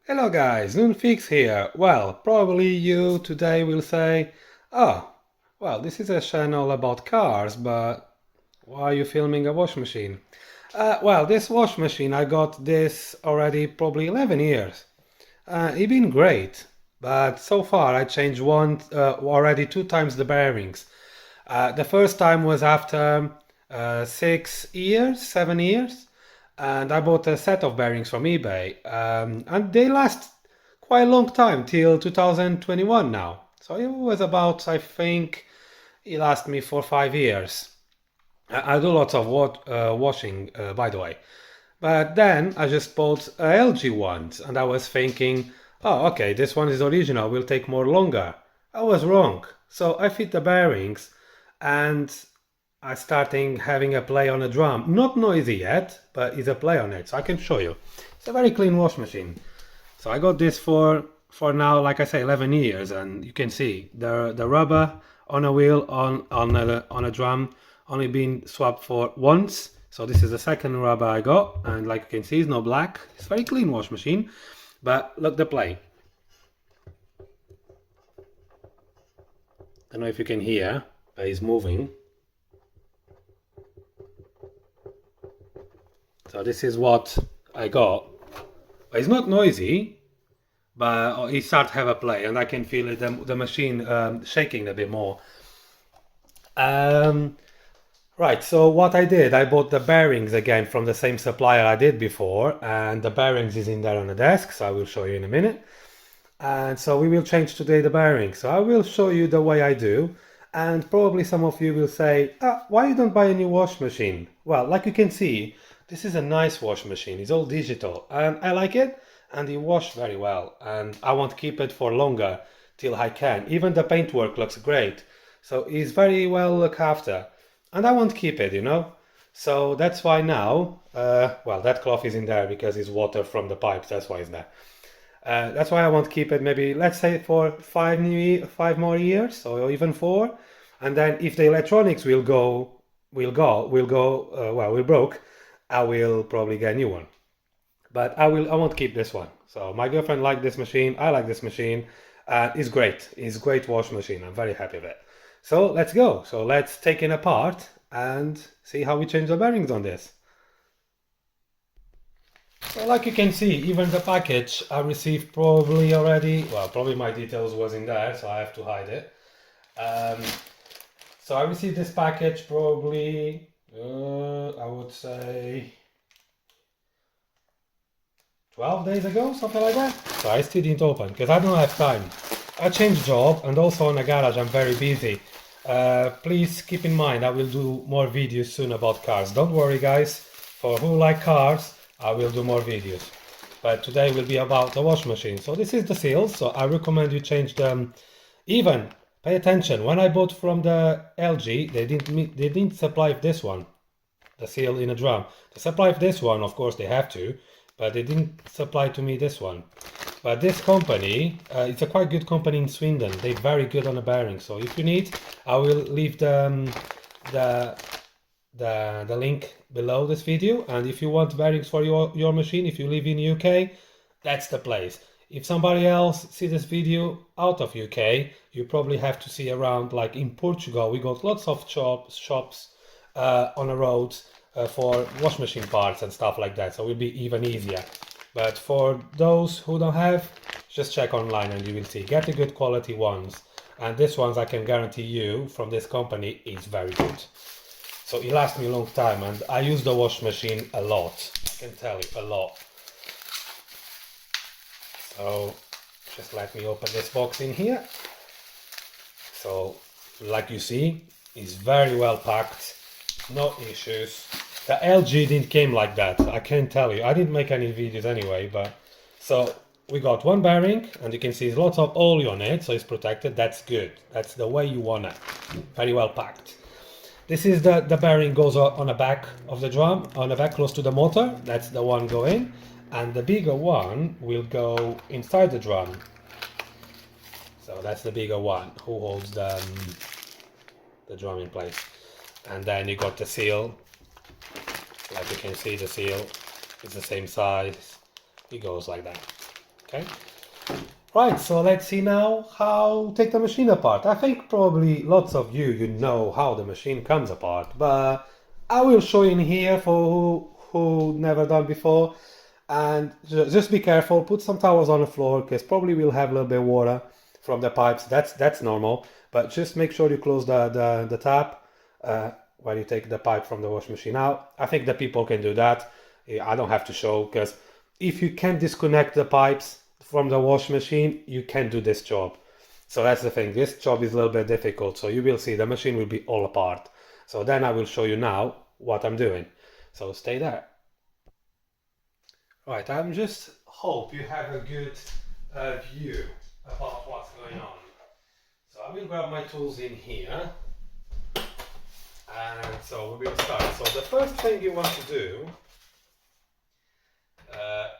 Hello guys, Noonfix here. Well, probably you today will say, oh, well, this is a channel about cars, but why are you filming a wash machine? Well, this wash machine, I got this already probably 11 years. It's been great, but so far I changed already two times the bearings. The first time was after 6 years, 7 years, and I bought a set of bearings from eBay, and they last quite a long time till 2021 now. So it was about, I think, it lasted me for 5 years. I do lots of washing, by the way. But then I just bought a LG ones, and I was thinking, oh, okay, this one is original, will take more longer. I was wrong. So I fit the bearings, and I starting having a play on a drum. Not noisy yet, but it's a play on it, so I can show you. It's a very clean wash machine. So I got this for now, like I say, 11 years, and you can see the rubber on a wheel on a drum only been swapped for once. So this is the second rubber I got, and like you can see, it's no black. It's very clean wash machine. But look the play. I don't know if you can hear, but it's moving. So this is what I got. It's not noisy, but it starts to have a play, and I can feel it, the machine shaking a bit more. Right, so what I did, I bought the bearings again from the same supplier I did before, and the bearings is in there on the desk, so I will show you in a minute. And so we will change today the bearings. So I will show you the way I do, and probably some of you will say, why you don't buy a new wash machine? Well, like you can see, this is a nice wash machine. It's all digital, and I like it, and it washes very well, and I want to keep it for longer till I can. Even the paintwork looks great, so it's very well looked after, and I want to keep it, you know. So that's why now, well, that cloth is in there because it's water from the pipes. That's why it's there. That's why I want to keep it maybe, let's say, for 5 more years, or even 4, and then if the electronics will broke, I will probably get a new one. But I won't keep this one. So my girlfriend liked this machine. I like this machine. It's great. It's a great wash machine. I'm very happy with it. So let's go. So let's take it apart and see how we change the bearings on this. So like you can see, even the package I received probably already, well, probably my details was in there, so I have to hide it. So I received this package probably, I would say 12 days ago, something like that. So I still didn't open because I don't have time. I changed job, and also in the garage I'm very busy. Please keep in mind I will do more videos soon about cars. Don't worry guys, for who like cars I will do more videos. But today will be about the wash machine. So this is the seal, so I recommend you change them. Even pay attention, when I bought from the LG, they didn't supply this one, the seal in a drum. They supply this one, of course they have to, but they didn't supply to me this one. But this company, it's a quite good company in Sweden. They're very good on the bearing. So if you need, I will leave the link below this video. And if you want bearings for your machine, if you live in UK, that's the place. If somebody else see this video out of UK, you probably have to see around, like in Portugal, we got lots of shops on the roads for wash machine parts and stuff like that. So it will be even easier. But for those who don't have, just check online and you will see. Get the good quality ones. And these ones I can guarantee you from this company is very good. So it lasts me a long time, and I use the wash machine a lot. I can tell you, a lot. So just let me open this box in here. So like you see, it's very well packed, no issues. The LG didn't came like that, I can't tell you. I didn't make any videos anyway, but so we got one bearing, and you can see there's lots of oil on it, so it's protected. That's good. That's the way you want it. Very well packed. This is the bearing goes on the back of the drum, on the back close to the motor. That's the one going, and the bigger one will go inside the drum. So that's the bigger one who holds the drum in place. And then you got the seal. Like you can see, the seal is the same size. It goes like that. okay? Right, so let's see now how take the machine apart. I think probably lots of you know how the machine comes apart, but I will show in here for who never done before. And just be careful, put some towels on the floor, because probably we'll have a little bit of water from the pipes. That's normal, but just make sure you close the tap while you take the pipe from the wash machine out. I think the people can do that. I don't have to show, because if you can't disconnect the pipes from the wash machine, you can't do this job. So that's the thing, this job is a little bit difficult, so you will see the machine will be all apart. So then I will show you now what I'm doing. So stay there. Right, I'm just hope you have a good view about what's going on. So I will grab my tools in here. And so we will start. So the first thing you want to do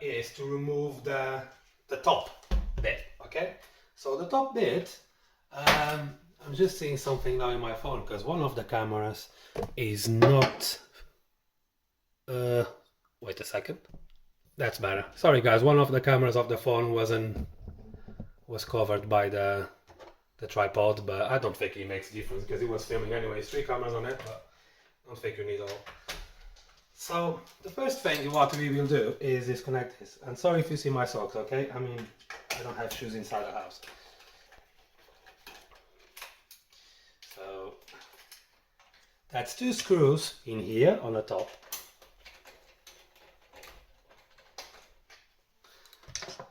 is to remove the top bit, okay? So the top bit, I'm just seeing something now in my phone because one of the cameras is not, wait a second, that's better. Sorry guys, one of the cameras of the phone was covered by the tripod, but I don't think it makes a difference because it was filming anyways, 3 cameras on it, but I don't think you need all. So the first thing what we will do is disconnect this. And sorry if you see my socks, okay? I mean, I don't have shoes inside the house. So that's 2 screws in here on the top.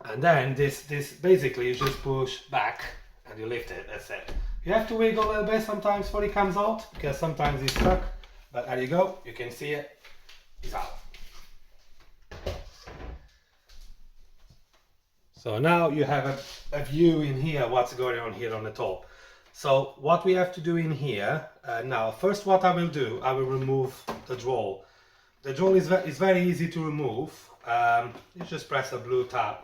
And then this basically you just push back and you lift it, that's it. You have to wiggle a little bit sometimes before it comes out because sometimes it's stuck, but there you go, you can see it, it's out. So now you have a view in here what's going on here on the top. So what we have to do in here, now first what I will do, I will remove the drawer. The drawer is very easy to remove. You just press a blue tab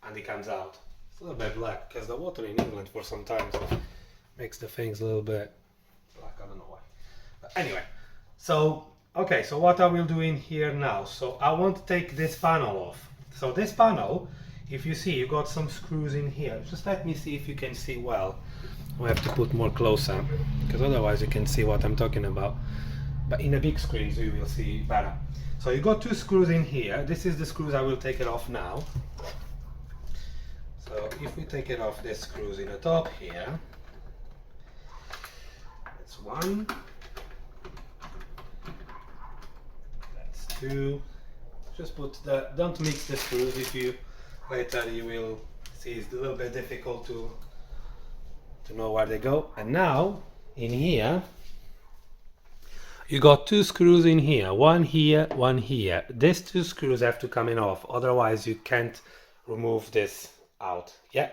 and it comes out. It's a little bit black because the water in England for some time makes the things a little bit black, I don't know why. But anyway, so okay, so what I will do in here now, so I want to take this panel off. So this panel, if you see, you got some screws in here. Just let me see if you can see well. I have to put more closer because otherwise you can see what I'm talking about. But in a big screen you will see better. So you got 2 screws in here. This is the screws, I will take it off now. So if we take it off, this screws in the top here. That's 1. That's 2. Just put the, don't mix the screws. If you later you will see it's a little bit difficult to know where they go. And now in here you got 2 screws in here, 1 here, 1 here. These 2 screws have to come in off, otherwise you can't remove this out. Yeah,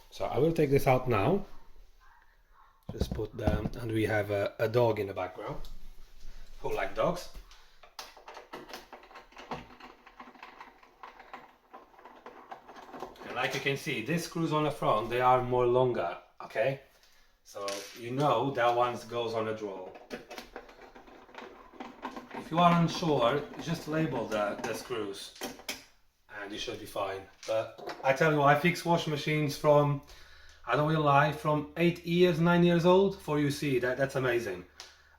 so I will take this out now. Just put them, and we have a dog in the background who like dogs. And like you can see, these screws on the front, they are more longer, okay? So you know that one goes on the drawer. If you are unsure, just label the screws and you should be fine. But I tell you, I fix wash machines from, I don't will lie, from 8 years, 9 years old for you see, that's amazing.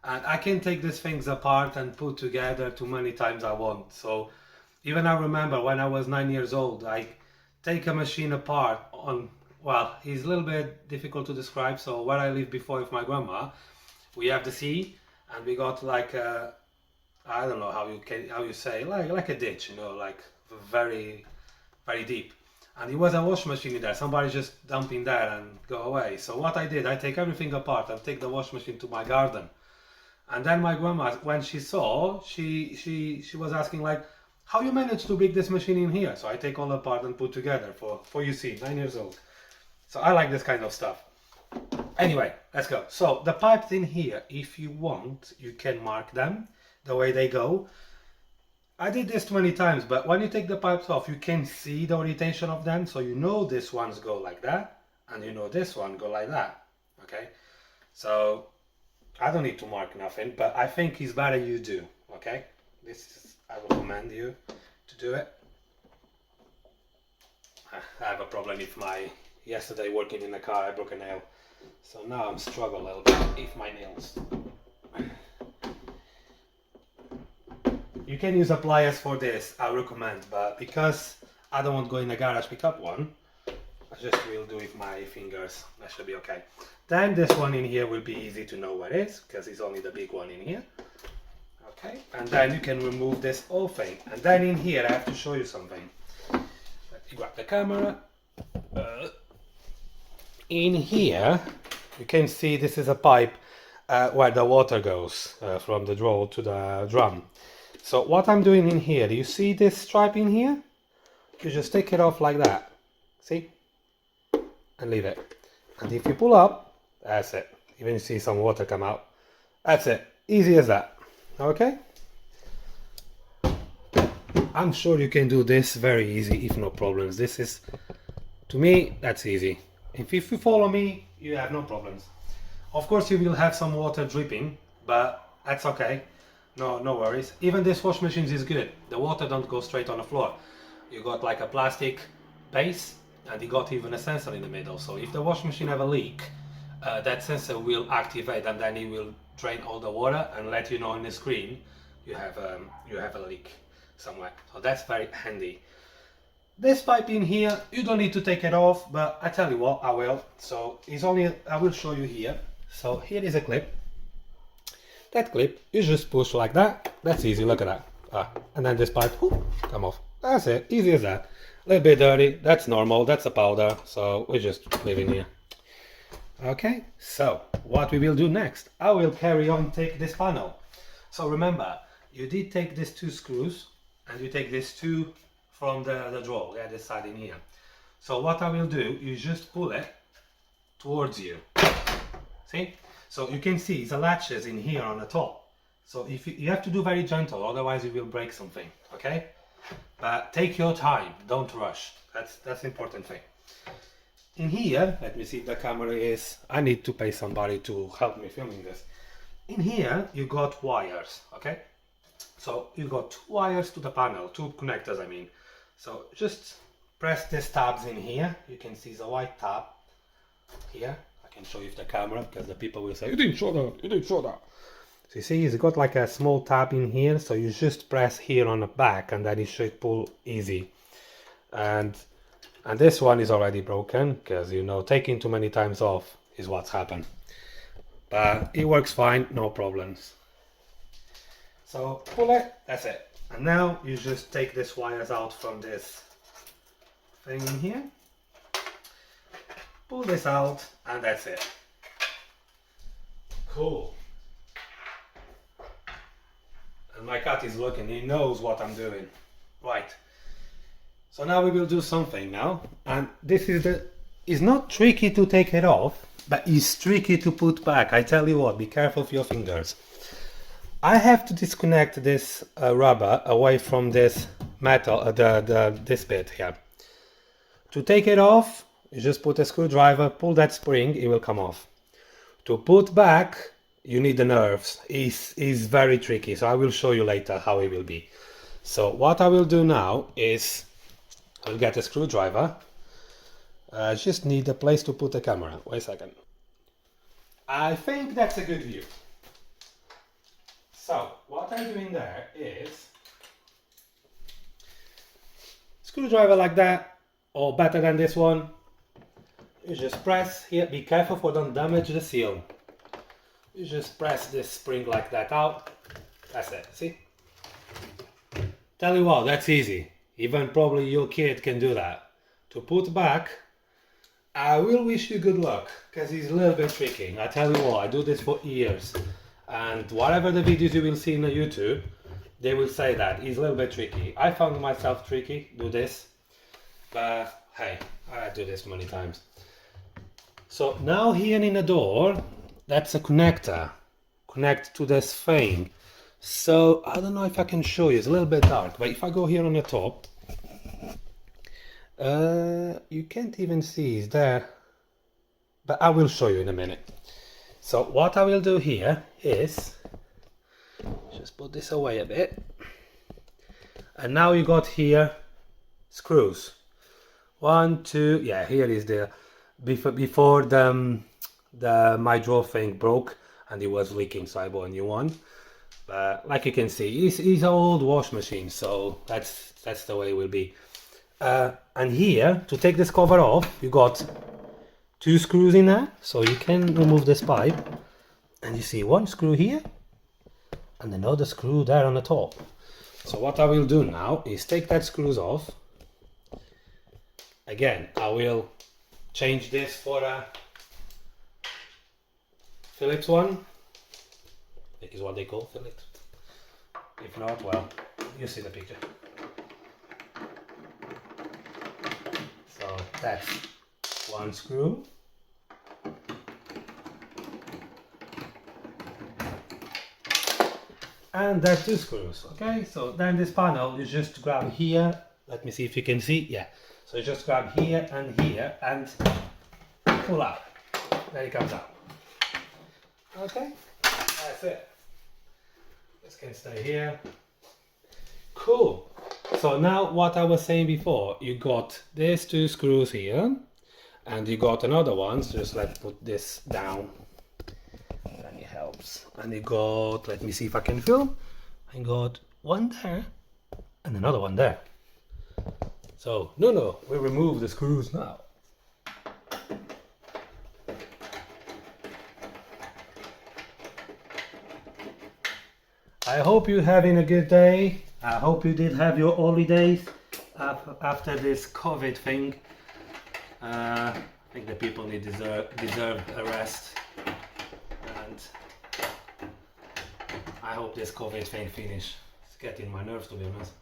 And I can take these things apart and put together too many times I want. So even I remember when I was 9 years old, I take a machine apart on, well, it's a little bit difficult to describe. So where I lived before with my grandma, we have the sea and we got like a, I don't know how you say, like a ditch, you know, like very deep, and it was a wash machine in there. Somebody just dump in there and go away. So what I did, I take everything apart and take the wash machine to my garden. And then my grandma, when she saw, she was asking like, how you managed to bring this machine in here? So I take all apart and put together for you see, 9 years old. So I like this kind of stuff. Anyway, let's go. So the pipes in here, if you want, you can mark them the way they go. I did this 20 times, but when you take the pipes off, you can see the orientation of them. So you know this ones go like that, and you know this one go like that. Okay, so I don't need to mark nothing, but I think it's better you do. Okay, this is, I recommend you to do it. I have a problem with yesterday working in the car, I broke a nail. So now I'm struggling a little bit with my nails. You can use pliers for this, I recommend, but because I don't want to go in the garage pick up one, I just will do it with my fingers. That should be okay. Then this one in here will be easy to know where it is, because it's only the big one in here. Okay, and then you can remove this whole thing. And then in here I have to show you something. Let me grab the camera. In here you can see this is a pipe where the water goes from the draw to the drum. So what I'm doing in here, do you see this stripe in here? You just take it off like that, see? And leave it. And if you pull up, that's it. Even you see some water come out. That's it, easy as that, okay? I'm sure you can do this very easy, if no problems. This is, to me, that's easy. If you follow me, you have no problems. Of course you will have some water dripping, but that's okay. No worries. Even this wash machine is good. The water don't go straight on the floor. You got like a plastic base and you got even a sensor in the middle. So if the wash machine have a leak, that sensor will activate and then it will drain all the water and let you know on the screen you have a leak somewhere. So that's very handy. This pipe in here, you don't need to take it off, but I tell you what, I will. So I will show you here. So here is a clip. That clip, you just push like that. That's easy, look at that. And then this pipe, whoop, come off. That's it, easy as that. A little bit dirty, that's normal, that's a powder, so we just leave it here. Okay, so what we will do next, I will carry on take this panel. So remember, you did take these two screws, and you take these two from the drawer, yeah, this side in here. So what I will do, you just pull it towards you. See? So you can see the latches in here on the top. So if you have to do very gentle, otherwise you will break something, okay? But take your time, don't rush. That's the important thing. In here, let me see if the camera is, I need to pay somebody to help me filming this. In here, you got wires, okay? So you got two wires to the panel, two connectors I mean. So just press these tabs in here. You can see the white tab here. I can show you with the camera because the people will say, you didn't show that, you didn't show that. So you see it's got like a small tab in here, so you just press here on the back and then it should pull easy. And this one is already broken because, you know, taking too many times off is what's happened. But it works fine, no problems. So pull it, that's it. And now you just take these wires out from this thing in here. Pull this out and that's it. Cool. And my cat is looking, he knows what I'm doing. Right. So now we will do something now. And this is not tricky to take it off, but it's tricky to put back. I tell you what, be careful of your fingers. I have to disconnect this rubber away from this metal, this bit here. To take it off, you just put a screwdriver, pull that spring, it will come off. To put back, you need the nerves. It's very tricky, so I will show you later how it will be. So what I will do now is I'll get a screwdriver. I just need a place to put the camera. Wait a second. I think that's a good view. So what I'm doing there is screwdriver like that, or better than this one. You just press here, be careful for don't damage the seal. You just press this spring like that out. That's it, see? Tell you what, that's easy. Even probably your kid can do that. To put back, I will wish you good luck, because it's a little bit tricky. I tell you what, I do this for years. And whatever the videos you will see on YouTube, they will say that it's a little bit tricky. I found myself tricky, do this. But hey, I do this many times. So now here in the door, that's a connector. Connect to this thing. So I don't know if I can show you, it's a little bit dark, but if I go here on the top, you can't even see it's there, but I will show you in a minute. So what I will do here is just put this away a bit, and now you got here screws. 1, 2, yeah, here is the before the my drawer thing broke and it was leaking, so I bought a new one. But like you can see, it's an old wash machine, so that's the way it will be. And here, to take this cover off, you got 2 screws in there, so you can remove this pipe. And you see one screw here, and another screw there on the top. So what I will do now is take that screws off. Again, I will change this for a Phillips one. I think is what they call Phillips. If not, well, you see the picture. So that's one screw. And there are 2 screws, okay? So then this panel, you just grab here. Let me see if you can see. Yeah. So you just grab here and pull out. There it comes out. Okay? That's it. This can stay here. Cool. So now what I was saying before, you got these 2 screws here, and you got another one. So just let's put this down. And it helps. And you got, let me see if I can film. I got one there and another one there. So no, we remove the screws now. I hope you're having a good day. I hope you did have your holidays after this COVID thing. I think the people deserve a rest. And I hope this COVID thing finish. It's getting my nerves, to be honest.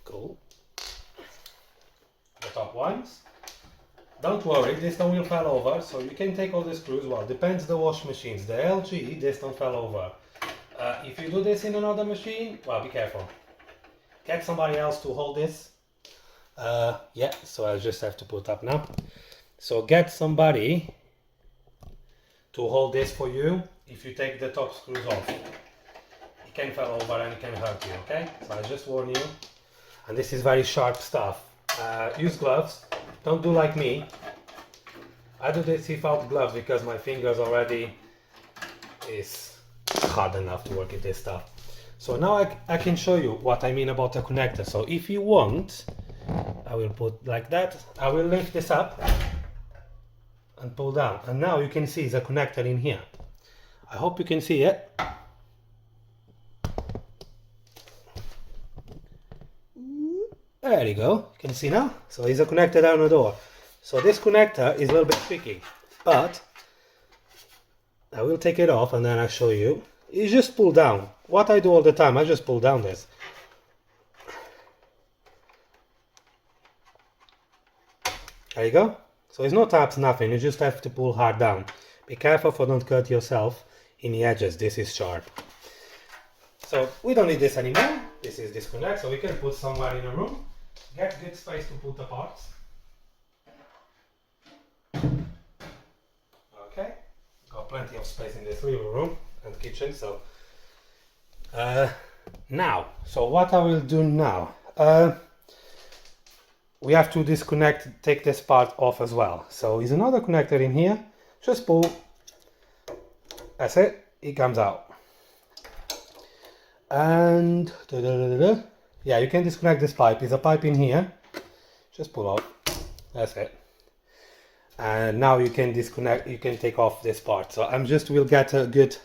Cool. The top ones. Don't worry, this one will fall over, so you can take all the screws. Well, depends the wash machines. The LG, this don't fall over. If you do this in another machine, well, be careful. Get somebody else to hold this. Yeah, so I just have to put up now. So get somebody to hold this for you if you take the top screws off. It can fall over and it can hurt you, okay? So I just warn you. And this is very sharp stuff. Use gloves. Don't do like me. I do this without gloves because my fingers already is hard enough to work with this stuff. So now I can show you what I mean about the connector. So if you want, I will put like that. I will lift this up and pull down. And now you can see the connector in here. I hope you can see it. There you go. You can see now. So it's a connector down the door. So this connector is a little bit tricky, but I will take it off and then I'll show you. You just pull down. What I do all the time, I just pull down this. There you go. So it's no taps, nothing. You just have to pull hard down. Be careful for don't cut yourself in the edges. This is sharp. So we don't need this anymore. This is disconnect, so we can put somewhere in a room. Get good space to put the parts. Okay, got plenty of space in this living room and kitchen. So now, so what I will do now, we have to disconnect, take this part off as well. So there's another connector in here. Just pull. That's it. It comes out. And yeah, you can disconnect this pipe. There's a pipe in here. Just pull out. That's it. And now you can disconnect. You can take off this part. So we'll get a good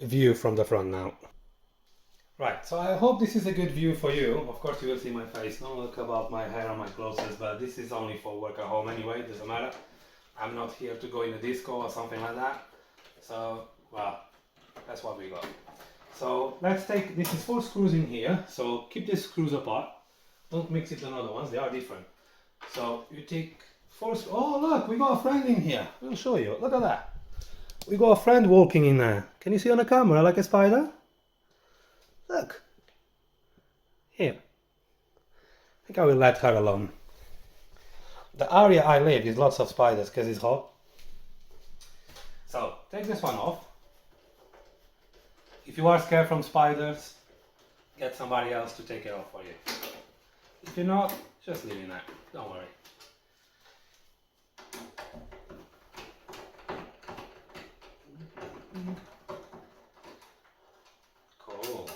view from the front now. Right. So I hope this is a good view for you. Of course, you will see my face. Don't look about my hair or my clothes, but this is only for work at home anyway. It doesn't matter. I'm not here to go in a disco or something like that. So well, that's what we got. So let's take, this is 4 screws in here, so keep these screws apart. Don't mix it with other ones, they are different. So you take 4 screws. Oh look, we got a friend in here. We'll show you, look at that. We got a friend walking in there. Can you see on the camera like a spider? Look. Here. I think I will let her alone. The area I live is lots of spiders because it's hot. So take this one off. If you are scared from spiders, get somebody else to take it off for you. If you're not, just leave it there. Don't worry. Cool.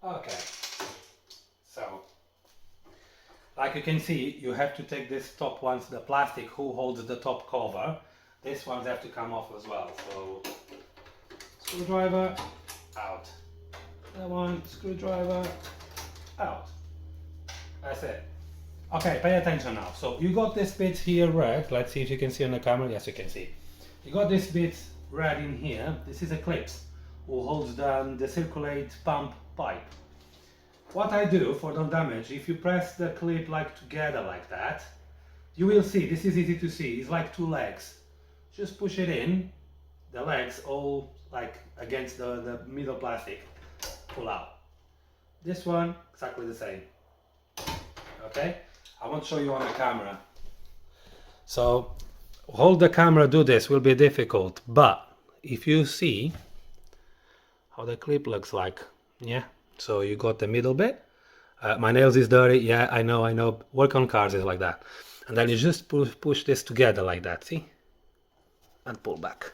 Okay. So, like you can see, you have to take this top ones, the plastic who holds the top cover. These ones have to come off as well. So, screwdriver, out. That one, screwdriver, out. That's it. Okay, pay attention now. So you got this bit here red. Let's see if you can see on the camera. Yes, you can see. You got this bit red in here. This is a clips who holds the circulate pump pipe. What I do for no damage, if you press the clip like together like that, you will see, this is easy to see, it's like two legs. Just push it in, the legs all like against the middle plastic, pull out. This one, exactly the same. Okay, I won't show you on the camera. So, hold the camera, do this, will be difficult, but if you see how the clip looks like, yeah? So you got the middle bit. My nails is dirty, yeah, I know. Work on cars is like that. And then you just push this together like that, see? And pull back.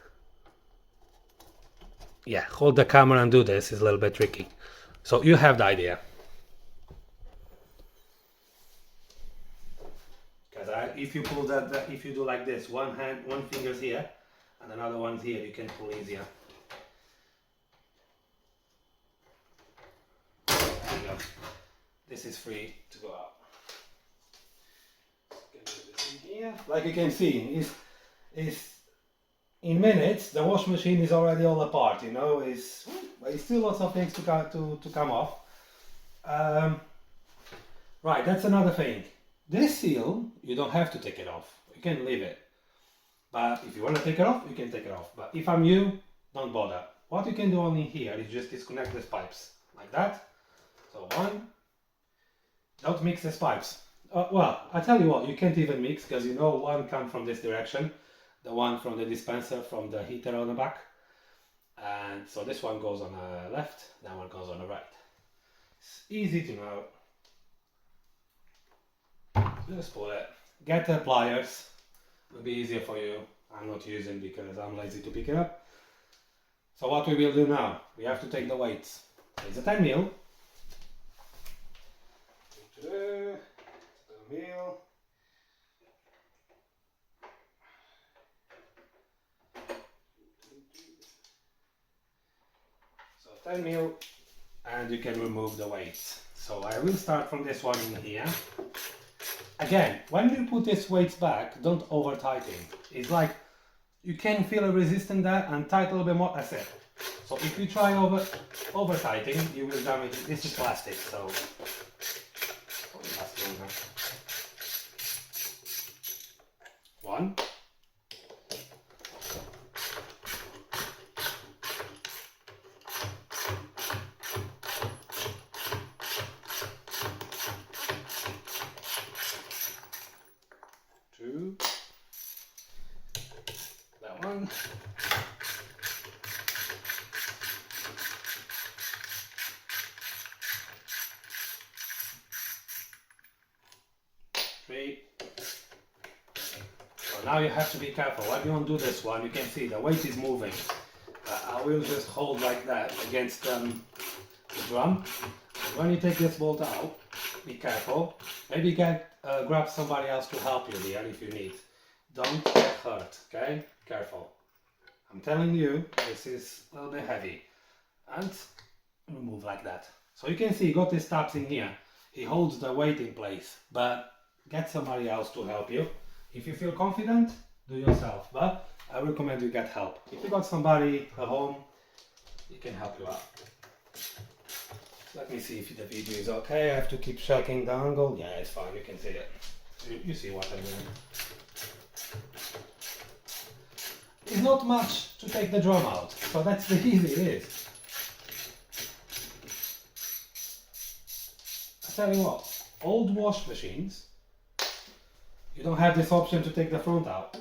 Yeah, hold the camera and do this, is a little bit tricky. So you have the idea. Because if you pull that, if you do like this, one finger's here, and another one's here, you can pull easier. This is free to go out. Like you can see, is in minutes the wash machine is already all apart. You know, it's still lots of things to come off. Right, that's another thing. This seal you don't have to take it off. You can leave it. But if you want to take it off, you can take it off. But if I'm you, don't bother. What you can do only here is just disconnect these pipes like that. So one. Don't mix these pipes. Well, I tell you what, you can't even mix because you know one comes from this direction, the one from the dispenser, from the heater on the back, and so this one goes on the left, that one goes on the right. It's easy to know. Just pull it. Get the pliers. It'll be easier for you. I'm not using because I'm lazy to pick it up. So what we will do now? We have to take the weights. It's a 10 mil. So 10 mil, and you can remove the weights. So I will start from this one in here. Again, when you put these weights back, don't over tighten. It's like you can feel a resistance there and tighten a little bit more. That's it. So if you try over tightening, you will damage it. This is plastic, so. One. Two. That one. Three. Now you have to be careful. When you undo this one, you can see the weight is moving. I will just hold like that against the drum. And when you take this bolt out, be careful. Maybe grab somebody else to help you there if you need. Don't get hurt, okay? Careful. I'm telling you, this is a little bit heavy. And remove like that. So you can see, got these tabs in here. He holds the weight in place, but get somebody else to help you. If you feel confident, do yourself, but I recommend you get help. If you got somebody at home, he can help you out. Let me see if the video is okay. I have to keep checking the angle. Yeah, it's fine, you can see it. You see what I'm doing. It's not much to take the drum out, so that's the easy it is. tell you what, old wash machines, you don't have this option to take the front out.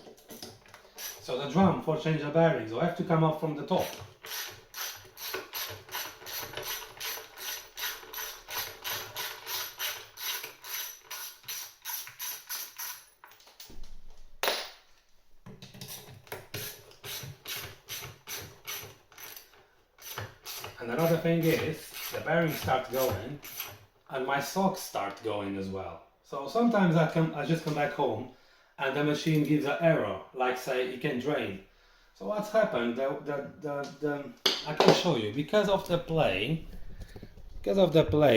So the drum for change the bearings will have to come up from the top. And another thing is, the bearings start going and my socks start going as well. So sometimes I just come back home and the machine gives an error, like say it can drain. So what's happened, I can show you, because of the play,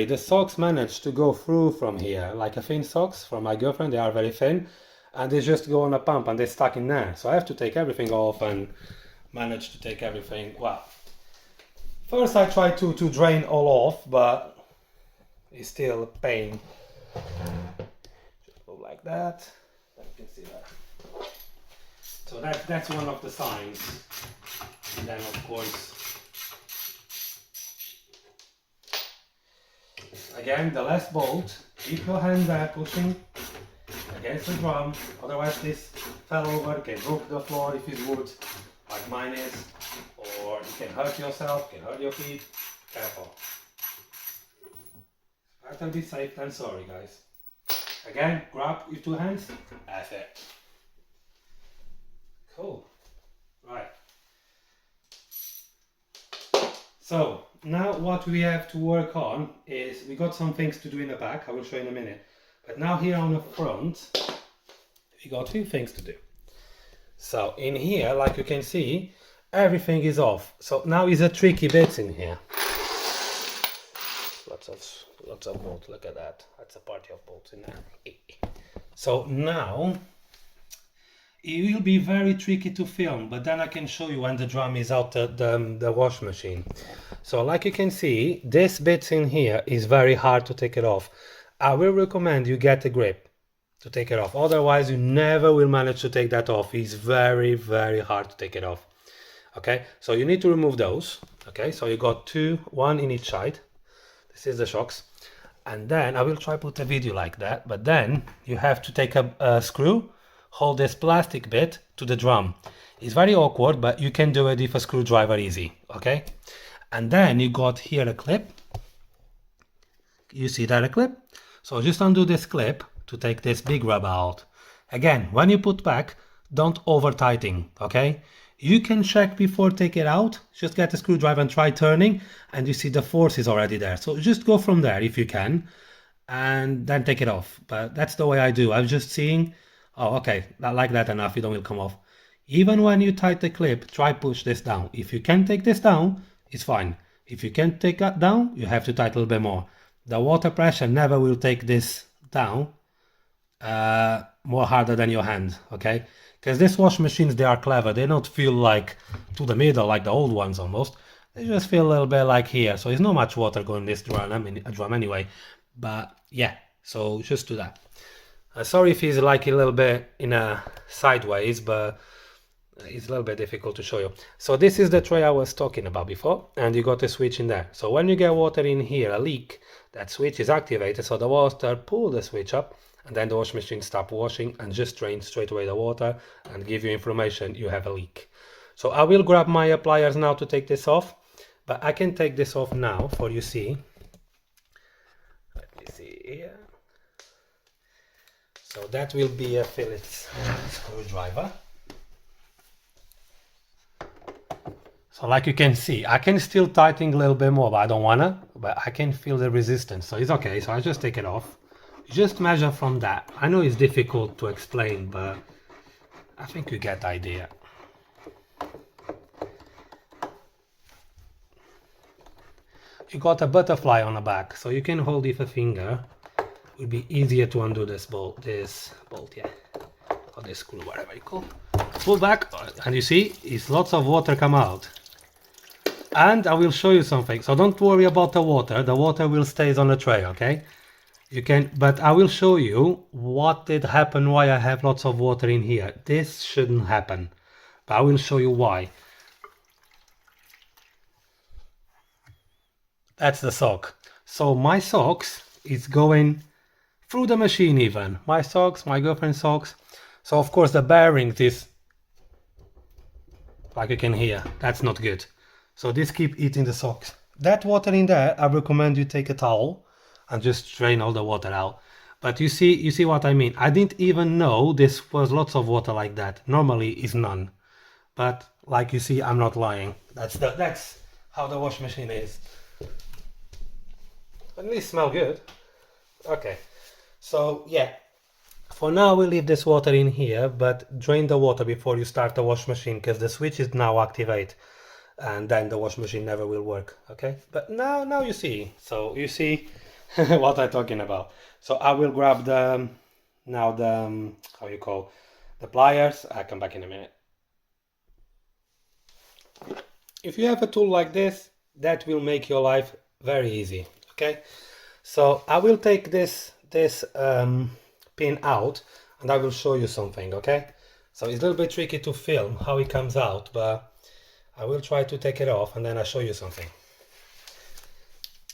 the socks managed to go through from here, like a thin socks from my girlfriend, they are very thin, and they just go on a pump and they're stuck in there. So I have to take everything off and manage to take everything, well, first I tried to drain all off, but it's still a pain. Just go like that. You can see that. So that's one of the signs. And then of course, again the last bolt, keep your hand there pushing against the drum, otherwise this fell over, can broke the floor if it's wood, like mine is, or you can hurt yourself, can hurt your feet. Careful. Better be safe than sorry, guys. Again, grab with 2 hands, that's it. Cool. Right. So now what we have to work on is, we got some things to do in the back, I will show you in a minute. But now here on the front, we got 2 things to do. So in here, like you can see, everything is off. So now is a tricky bit in here. Lots of bolts, look at that. That's a party of bolts in there. So now, it will be very tricky to film, but then I can show you when the drum is out the wash machine. So like you can see, this bit in here is very hard to take it off. I will recommend you get a grip to take it off, otherwise you never will manage to take that off. It's very, very hard to take it off. Okay, so you need to remove those. Okay, so you got 2, 1 in each side. This is the shocks. And then I will try put a video like that, but then you have to take a screw, hold this plastic bit to the drum. It's very awkward, but you can do it with a screwdriver easy, okay? And then you got here a clip. You see that a clip? So just undo this clip to take this big rubber out. Again, when you put back, don't over tighten, okay? You can check before take it out, just get a screwdriver and try turning, and you see the force is already there. So just go from there if you can, and then take it off. But that's the way I do. I'm just seeing, oh, okay, not like that enough, it don't will come off. Even when you tighten the clip, try push this down. If you can take this down, it's fine. If you can't take that down, you have to tighten a little bit more. The water pressure never will take this down more harder than your hand, okay? Because these wash machines, they are clever. They don't feel like to the middle like the old ones almost. They just feel a little bit like here. So there's not much water going in this drum, a drum anyway. But yeah, so just do that. Sorry if it's like a little bit in a sideways, but it's a little bit difficult to show you. So this is the tray I was talking about before, and you got a switch in there. So when you get water in here, a leak, that switch is activated, so the water pull the switch up, and then the wash machine stop washing and just drain straight away the water and give you information you have a leak. So I will grab my pliers now to take this off, but I can take this off now for you see. Let me see here. So that will be a Phillips screwdriver. So like you can see, I can still tighten a little bit more, but I don't wanna, but I can feel the resistance, so it's okay. So I just take it off. Just measure from that. I know it's difficult to explain, but I think you get the idea. You got a butterfly on the back, so you can hold with a finger. It will be easier to undo this bolt, yeah, or this screw, whatever you call. Pull back, and you see, it's lots of water come out. And I will show you something. So don't worry about the water. The water will stay on the tray, okay? You can, but I will show you what did happen, why I have lots of water in here. This shouldn't happen, but I will show you why. That's the sock. So my socks it's going through the machine even. My socks, my girlfriend's socks. So of course the bearings is, like you can hear, that's not good. So this keep eating the socks. That water in there, I recommend you take a towel and just drain all the water out. But you see what I mean. I didn't even know this was lots of water like that. Normally it's none. But like you see, I'm not lying. That's how the wash machine is. At least smell good. Okay. So yeah. For now we leave this water in here, but drain the water before you start the wash machine because the switch is now activate and then the wash machine never will work. Okay. But now you see. So you see what I'm talking about. So I will grab the how you call the pliers. I'll come back in a minute. If you have a tool like this, that will make your life very easy. Okay, so I will take this pin out and I will show you something. Okay, so it's a little bit tricky to film how it comes out, but I will try to take it off and then I'll show you something.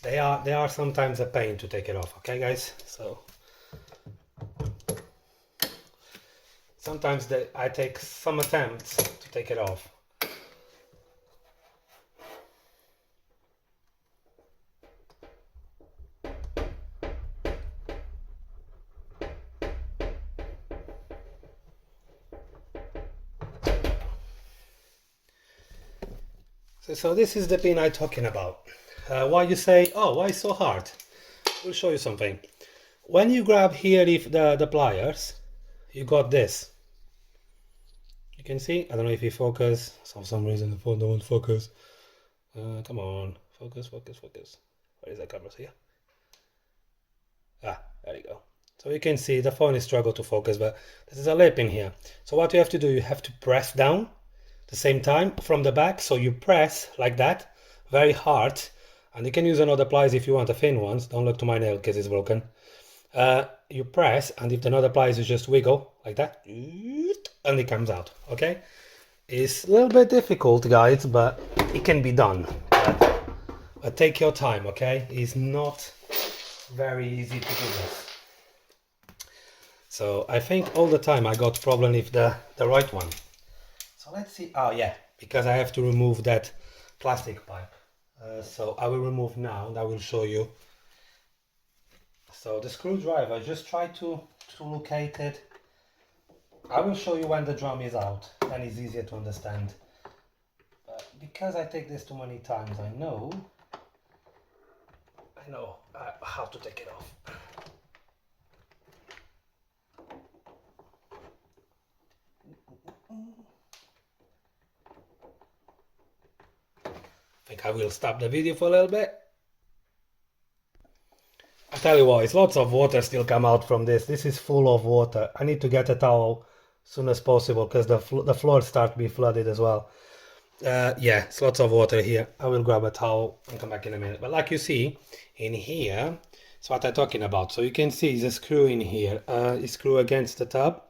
They are sometimes a pain to take it off. Okay, guys, so sometimes I take some attempts to take it off. So this is the pin I'm talking about. Why you say, oh, why so hard? We'll show you something. When you grab here if the pliers, you got this. You can see, I don't know if you focus, so for some reason the phone don't focus. Come on, focus. Where is the camera here? Ah, there you go. So you can see the phone is struggle to focus, but this is a lip in here. So what you have to do, you have to press down the same time from the back. So you press like that, very hard. And you can use another pliers if you want, the thin ones. Don't look to my nail because it's broken. You press, and if the another pliers, you just wiggle like that, and it comes out. Okay, it's a little bit difficult, guys, but it can be done. But take your time. Okay, it's not very easy to do this. So I think all the time I got problem with the right one. So let's see. Oh yeah, because I have to remove that plastic pipe. So I will remove now and I will show you. So the screwdriver, just try to locate it. I will show you when the drum is out, then it's easier to understand. Because I take this too many times, I know how to take it off. I think I will stop the video for a little bit. I tell you what, it's lots of water still come out from this. This is full of water. I need to get a towel as soon as possible because the floor start to be flooded as well. Yeah, it's lots of water here. I will grab a towel and come back in a minute. But like you see in here, it's what I'm talking about. So you can see the screw in here. It's screw against the tub.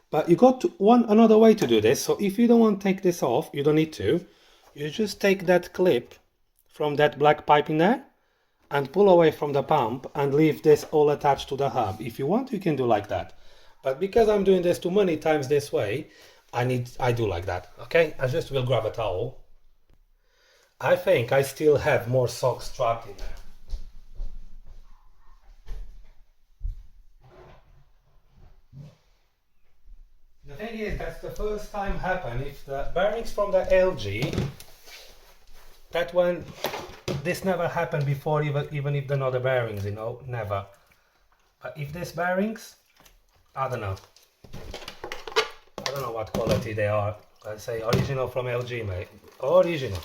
But you got another way to do this. So if you don't want to take this off, you don't need to. You just take that clip from that black pipe in there and pull away from the pump and leave this all attached to the hub. If you want, you can do like that. But because I'm doing this too many times this way, I do like that. Okay, I just will grab a towel. I think I still have more socks trapped in there. The thing is, that's the first time happen if the bearings from the LG, that one, this never happened before, even if they're not the bearings, you know, never. But if this bearings, I don't know. I don't know what quality they are. I say original from LG, mate. Original.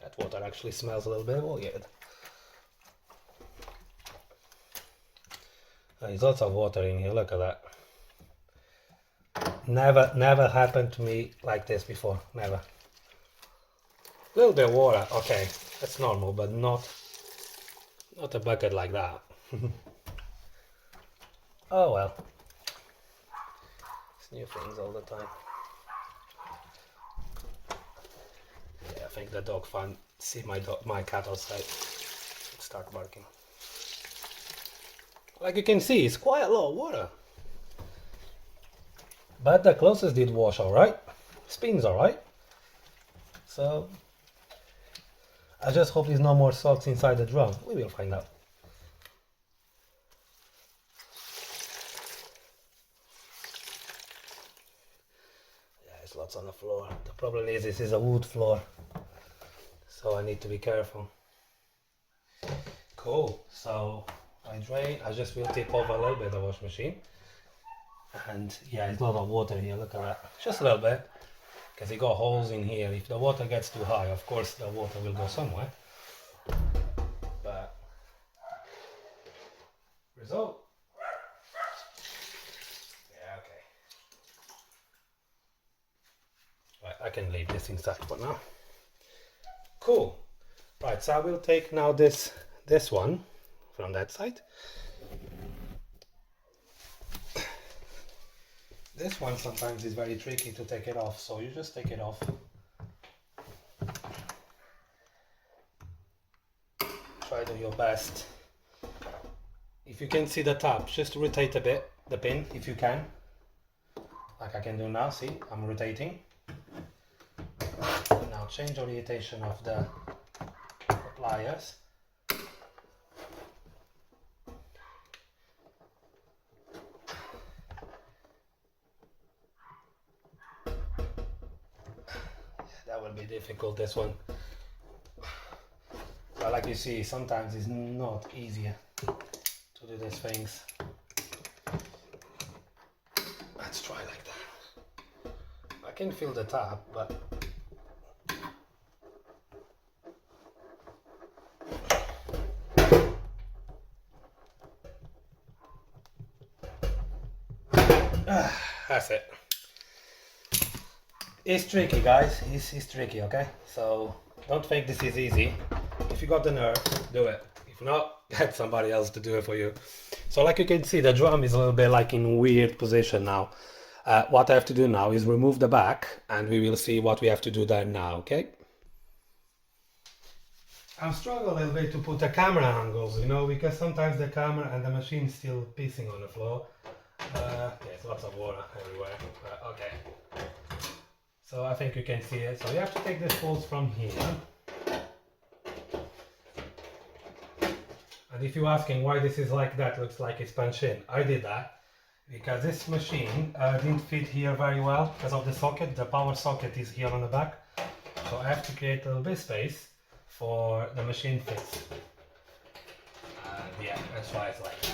That water actually smells a little bit weird. There's lots of water in here, look at that. Never happened to me like this before, never. A little bit of water, okay, that's normal, but not a bucket like that. Oh well. It's new things all the time. I think the dog found see my cat outside. Start barking. Like you can see, it's quite a lot of water. But the closest did wash alright. Spins alright. So I just hope there's no more socks inside the drum. We will find out. Yeah, there's lots on the floor. The problem is this is a wood floor, so I need to be careful. Cool. So I drain. I just will tip over a little bit the wash machine. And yeah, there's a lot of water here. Look at that. Just a little bit. Because it got holes in here. If the water gets too high, of course the water will go somewhere. But result. Yeah, okay. Right, I can leave this inside for now. Cool. Right, so I will take now this one from that side. This one sometimes is very tricky to take it off, so you just take it off. Try to do your best. If you can see the top, just rotate a bit the pin if you can. Like I can do now, see, I'm rotating. And now change orientation of the pliers. That will be difficult, this one. But like you see, sometimes it's not easier to do these things. Let's try like that. I can feel the top, but that's it. It's tricky, guys. It's tricky, okay? So don't think this is easy. If you got the nerve, do it. If not, get somebody else to do it for you. So like you can see, the drum is a little bit like in weird position now. What I have to do now is remove the back, and we will see what we have to do there now, okay? I'm struggling a little bit to put the camera angles, you know, because sometimes the camera and the machine is still pissing on the floor. There's lots of water everywhere, okay. So I think you can see it. So you have to take the spools from here. And if you're asking why this is like that, looks like it's punched in, I did that because this machine didn't fit here very well because of the socket. The power socket is here on the back. So I have to create a little bit of space for the machine fits. And yeah, that's why it's like that.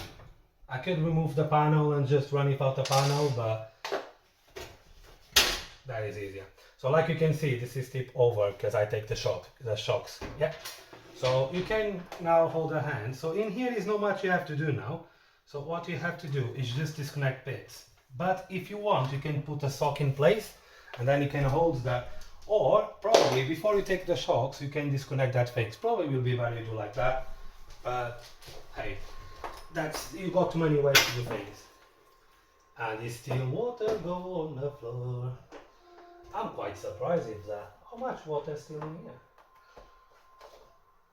I could remove the panel and just run it out the panel, but that is easier. So like you can see, this is tip over because I take the shocks. Yeah. So you can now hold a hand. So in here is not much you have to do now. So what you have to do is just disconnect bits. But if you want, you can put a sock in place and then you can hold that. Or probably before you take the shocks, you can disconnect that thing. Probably will be better to do like that. But hey, you got too many ways to do things. And it's still water go on the floor. I'm quite surprised if how much water is still in here.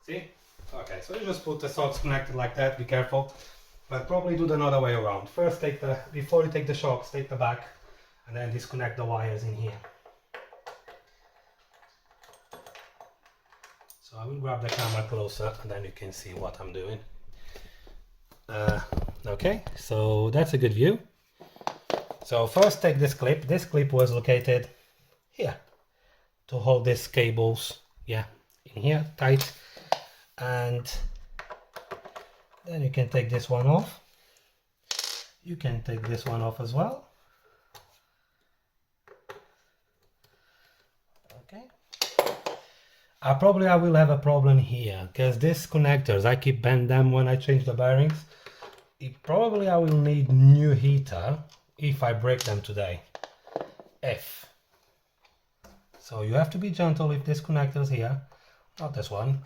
See? Okay, so you just put the socks connected like that, be careful. But probably do the other way around. First before you take the shocks, take the back and then disconnect the wires in here. So I will grab the camera closer and then you can see what I'm doing. Okay, so that's a good view. So first take this clip. This clip was located here to hold these cables, yeah, in here tight. And then you can take this one off. You can take this one off as well. Okay. I will have a problem here because these connectors, I keep bend them when I change the bearings. I will need new heater if I break them today. So you have to be gentle with these connectors here, not this one,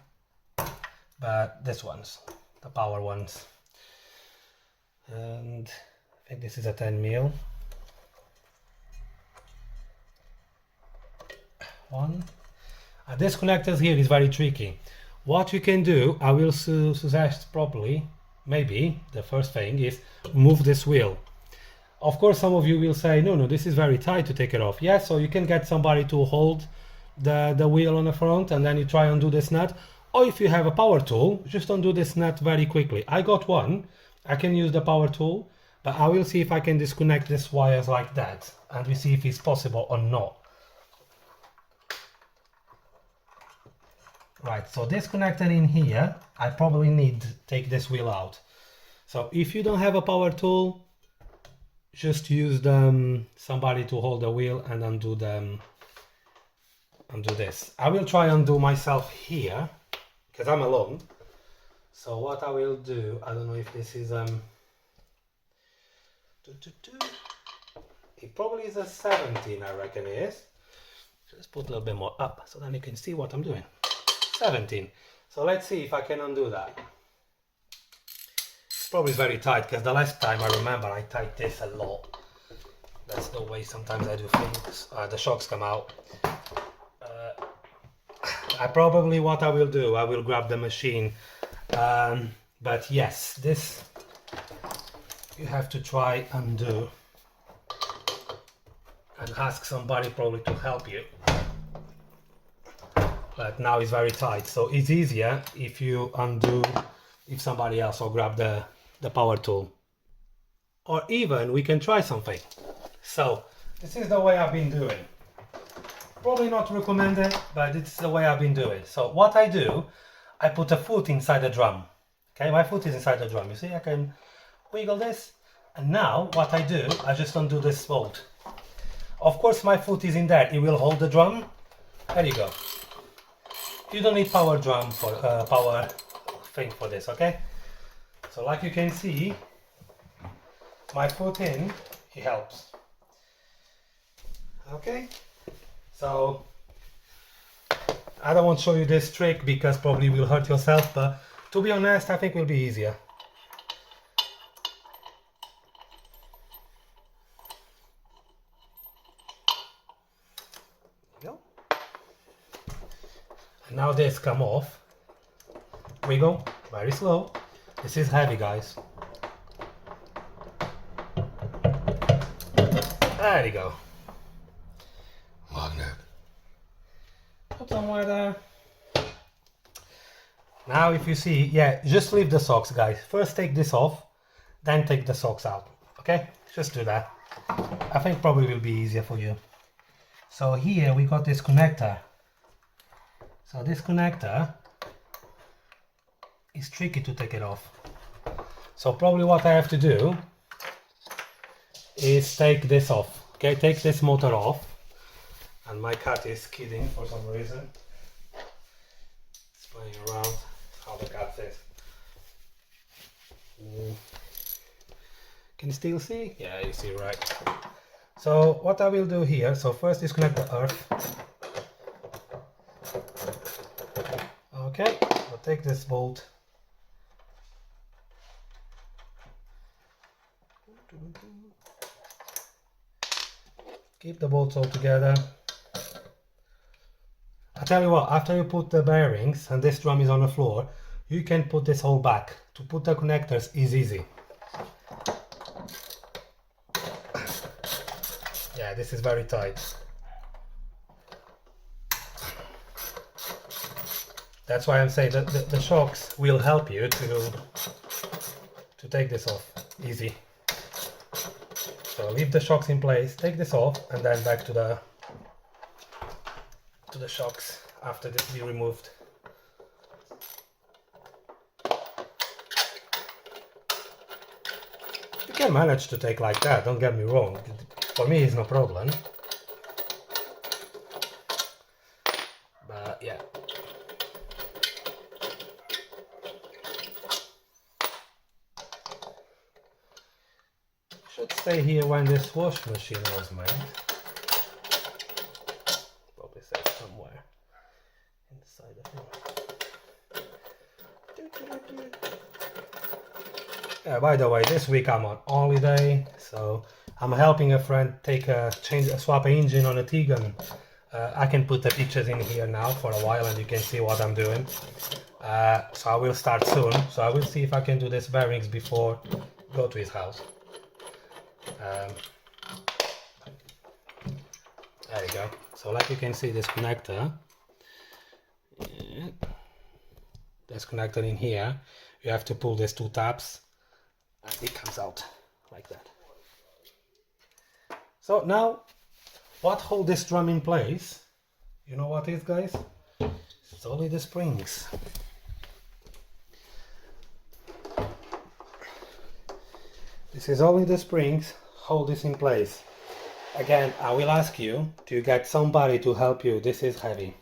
but this ones, the power ones. And I think this is a 10 mil. One. This connectors here is very tricky. What you can do, I will suggest probably, maybe the first thing is move this wheel. Of course, some of you will say, no, this is very tight to take it off. Yes, so you can get somebody to hold the wheel on the front and then you try and undo this nut. Or if you have a power tool, just undo this nut very quickly. I got one, I can use the power tool, but I will see if I can disconnect these wires like that and we see if it's possible or not. Right, so this connector in here, I probably need to take this wheel out. So if you don't have a power tool, just use somebody to hold the wheel and undo this. I will try and do myself here, because I'm alone. So what I will do, I don't know if this is it probably is a 17, I reckon it is. Just put a little bit more up so then you can see what I'm doing. 17. So let's see if I can undo that. It's probably very tight because the last time I remember I tied this a lot. That's the way sometimes I do things. The shocks come out. What I will do, I will grab the machine. But yes, this you have to try and do. And ask somebody probably to help you. But now it's very tight, so it's easier if you undo, if somebody else will grab the power tool. Or even we can try something. So this is the way I've been doing. Probably not recommended, but it's the way I've been doing. So what I do, I put a foot inside the drum. Okay, my foot is inside the drum. You see, I can wiggle this. And now what I do, I just undo this bolt. Of course my foot is in there, it will hold the drum. There you go. You don't need power drum for power thing for this, okay? So like you can see, my foot in, it helps. Okay, so I don't want to show you this trick because probably will hurt yourself, but to be honest, I think it will be easier. Now this come off, wiggle, very slow. This is heavy, guys. There you go. Magnet. Put somewhere there. Now if you see, yeah, just leave the socks, guys. First take this off, then take the socks out, okay? Just do that. I think probably will be easier for you. So here we got this connector. So this connector is tricky to take it off. So probably what I have to do is take this off. Okay, take this motor off. And my cat is kidding for some reason. It's playing around. How the cat says. Can you still see? Yeah, you see, right. So what I will do here, so first disconnect the earth. Okay, I'll take this bolt. Keep the bolts all together. I tell you what, after you put the bearings and this drum is on the floor, you can put this all back. To put the connectors is easy. Yeah, this is very tight. That's why I'm saying that the shocks will help you to take this off easy. So leave the shocks in place, take this off, and then back to the shocks after this be removed. You can manage to take like that, don't get me wrong. For me it's no problem. But yeah. Should stay here when this wash machine was made. Probably says somewhere inside the thing. Yeah, by the way, this week I'm on holiday, so I'm helping a friend swap an engine on a T-gun I can put the pictures in here now for a while and you can see what I'm doing. So I will start soon. So I will see if I can do these bearings before I go to his house. There you go. So like you can see this connector. Yeah. This connector in here. You have to pull these two tabs and it comes out like that. So now, what holds this drum in place? You know what is, guys? It's only the springs. This is only the springs hold this in place. Again, I will ask you to get somebody to help you. This is heavy.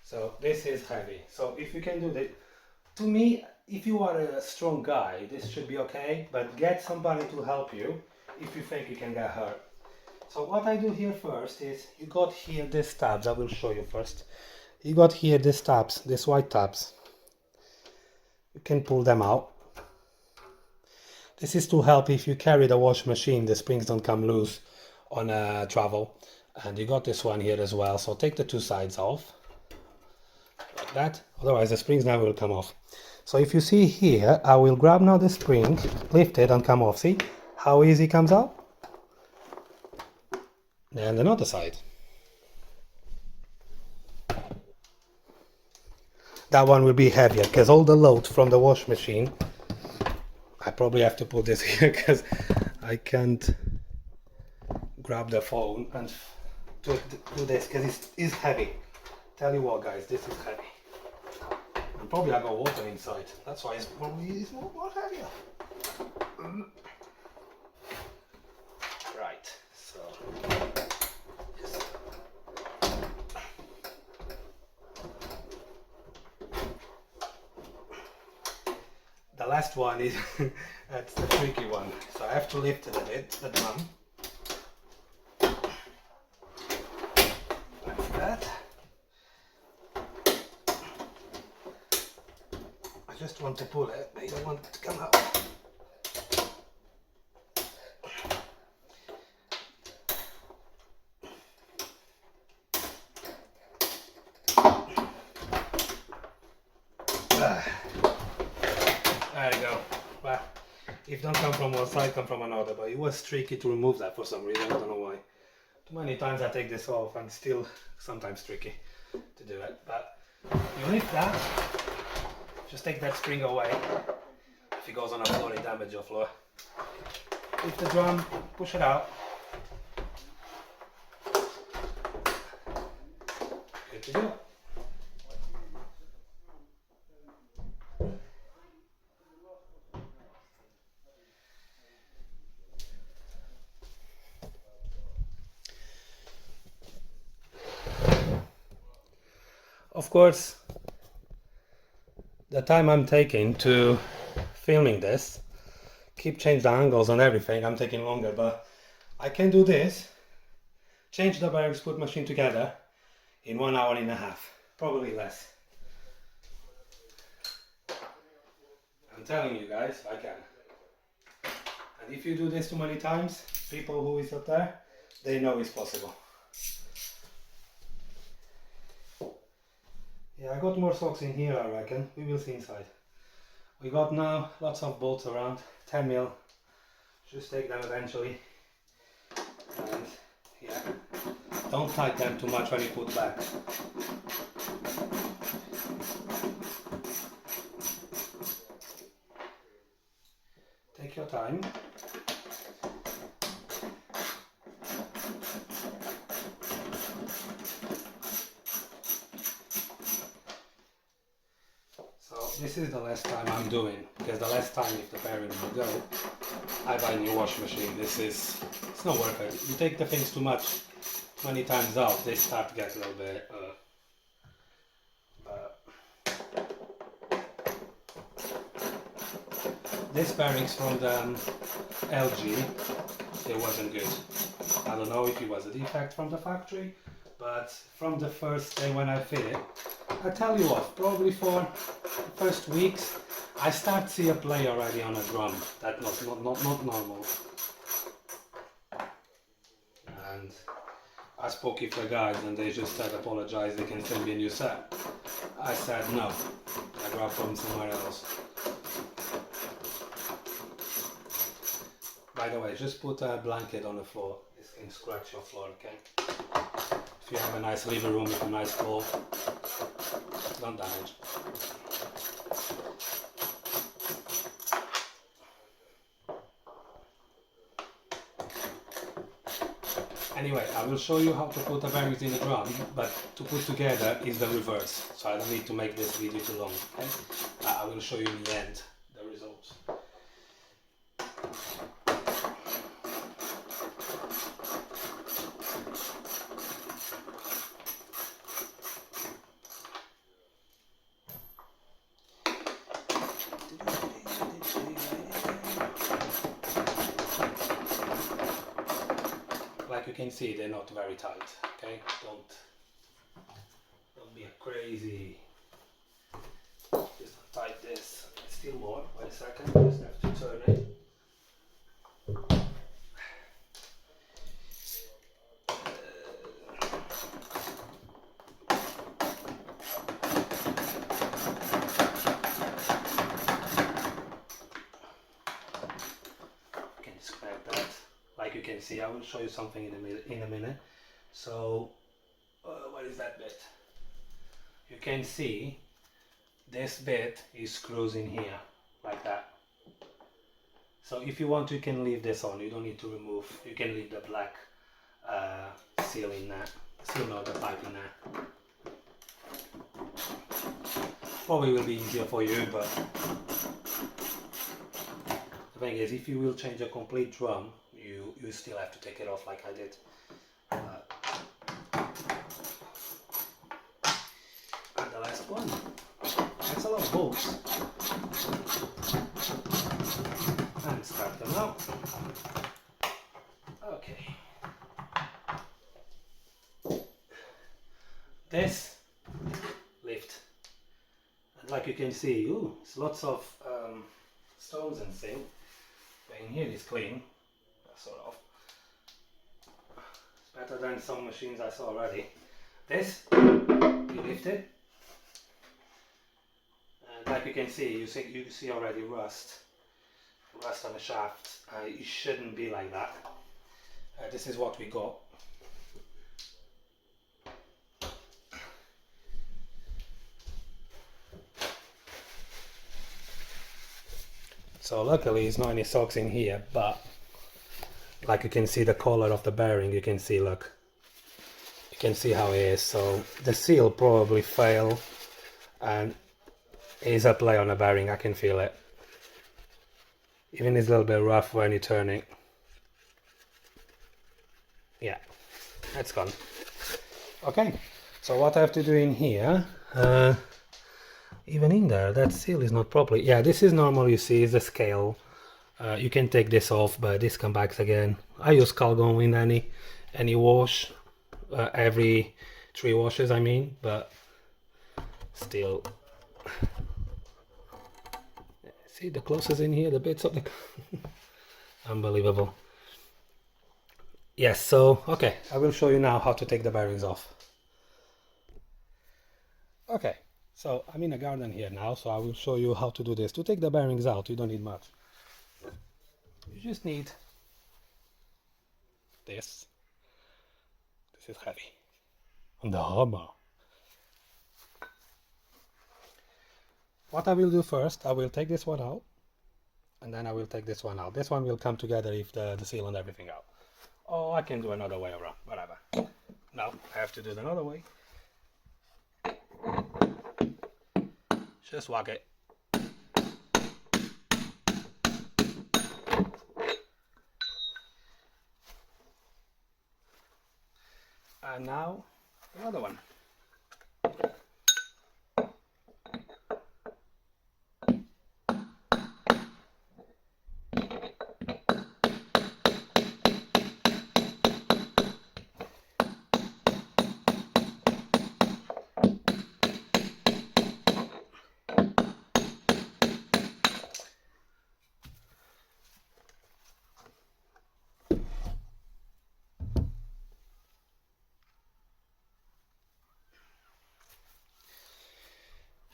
So this is heavy. So if you can do that, to me, if you are a strong guy, this should be okay, but get somebody to help you if you think you can get hurt. So what I do here first is, you got here these tabs, I will show you first. You got here these tabs, these white tabs. You can pull them out. This is to help if you carry the wash machine, the springs don't come loose on travel. And you got this one here as well, so take the two sides off. Like that, otherwise the springs never will come off. So if you see here, I will grab now the spring, lift it and come off. See how easy it comes out? And another side. That one will be heavier because all the load from the wash machine, I probably have to put this here because I can't grab the phone and do this because it's heavy. Tell you what, guys, this is heavy. And probably I got water inside. That's why it's probably more heavier. Right, so the last one is that's the tricky one. So I have to lift it a bit, the drum. Like that. I just want to pull it, I don't want it to come out. There you go. Well, if it don't come from one side, come from another, but it was tricky to remove that for some reason, I don't know why. Too many times I take this off and still sometimes tricky to do it. But you lift that, just take that spring away. If it goes on a floor, it damages your floor. Lift the drum, push it out. Good to go. Of course, the time I'm taking to filming this, keep change the angles on everything, I'm taking longer, but I can do this, change the bearings, put machine together in 1 hour and a half, probably less. I'm telling you guys, I can. And if you do this too many times, people who is up there, they know it's possible. Yeah, I got more socks in here, I reckon. We will see inside. We got now lots of bolts around, 10 mil. Just take them eventually. And yeah, don't tighten them too much when you put back. Take your time. This is the last time I'm doing, because the last time if the bearing will go, I buy a new wash machine. It's not worth it. You take the things too much, many times out, they start to get a little bit, this bearings from the LG, it wasn't good. I don't know if it was a defect from the factory, but from the first day when I fit it, I tell you what, probably for the first weeks I start to see a play already on a drum. That's not normal. And I spoke with the guys and they just said apologize, they can send me a new set. I said no, I grabbed from somewhere else. By the way, just put a blanket on the floor, this can scratch your floor, okay? If you have a nice living room with a nice floor, don't damage. Anyway, I will show you how to put the bearings in the drum, but to put together is the reverse, so I don't need to make this video too long, okay? I will show you in the end the results. Like you can see, they're not very tight, okay? Don't be a crazy. Just untie this. Still more. Wait a second. Just have to turn it. You can disconnect that. Like you can see, I will show you something in a minute. So, what is that bit? You can see this bit is screws in here, like that. So if you want, you can leave this on. You don't need to remove. You can leave the black seal in there. Seal, not the pipe in there. Probably will be easier for you, but the thing is, if you will change a complete drum, you still have to take it off like I did. And the last one. That's a lot of bolts. And start them out. Okay. This lift. And like you can see, it's lots of stones and things. But in here it's clean. Sort of. It's better than some machines I saw already. This, you lift it. And like you can see, you see already rust on the shaft. It shouldn't be like that. This is what we got. So luckily there's not any socks in here, but like you can see the color of the bearing, you can see, look, you can see how it is. So the seal probably failed and is a play on the bearing, I can feel it. Even it's a little bit rough when you turn it. Yeah, that's gone. Okay, so what I have to do in here, even in there, that seal is not properly. Yeah, this is normal, you see, is the scale. You can take this off, but this comes back again. I use Calgon in any wash, every 3 washes I mean, but still. See the closest in here, the bits of the unbelievable. Yes, so okay, I will show you now how to take the bearings off. Okay, so I'm in a garden here now, so I will show you how to do this. To take the bearings out, you don't need much. You just need this. This is heavy. And the hammer. What I will do first, I will take this one out, and then I will take this one out. This one will come together if the seal and everything out. Oh, I can do another way around, whatever. No, I have to do it another way. Just whack it. And now, another one.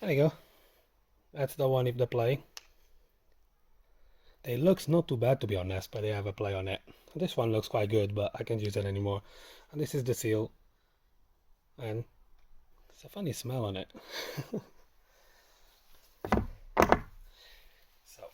There you go. That's the one with the play. It looks not too bad to be honest, but they have a play on it. This one looks quite good, but I can't use it anymore. And this is the seal. And it's a funny smell on it. So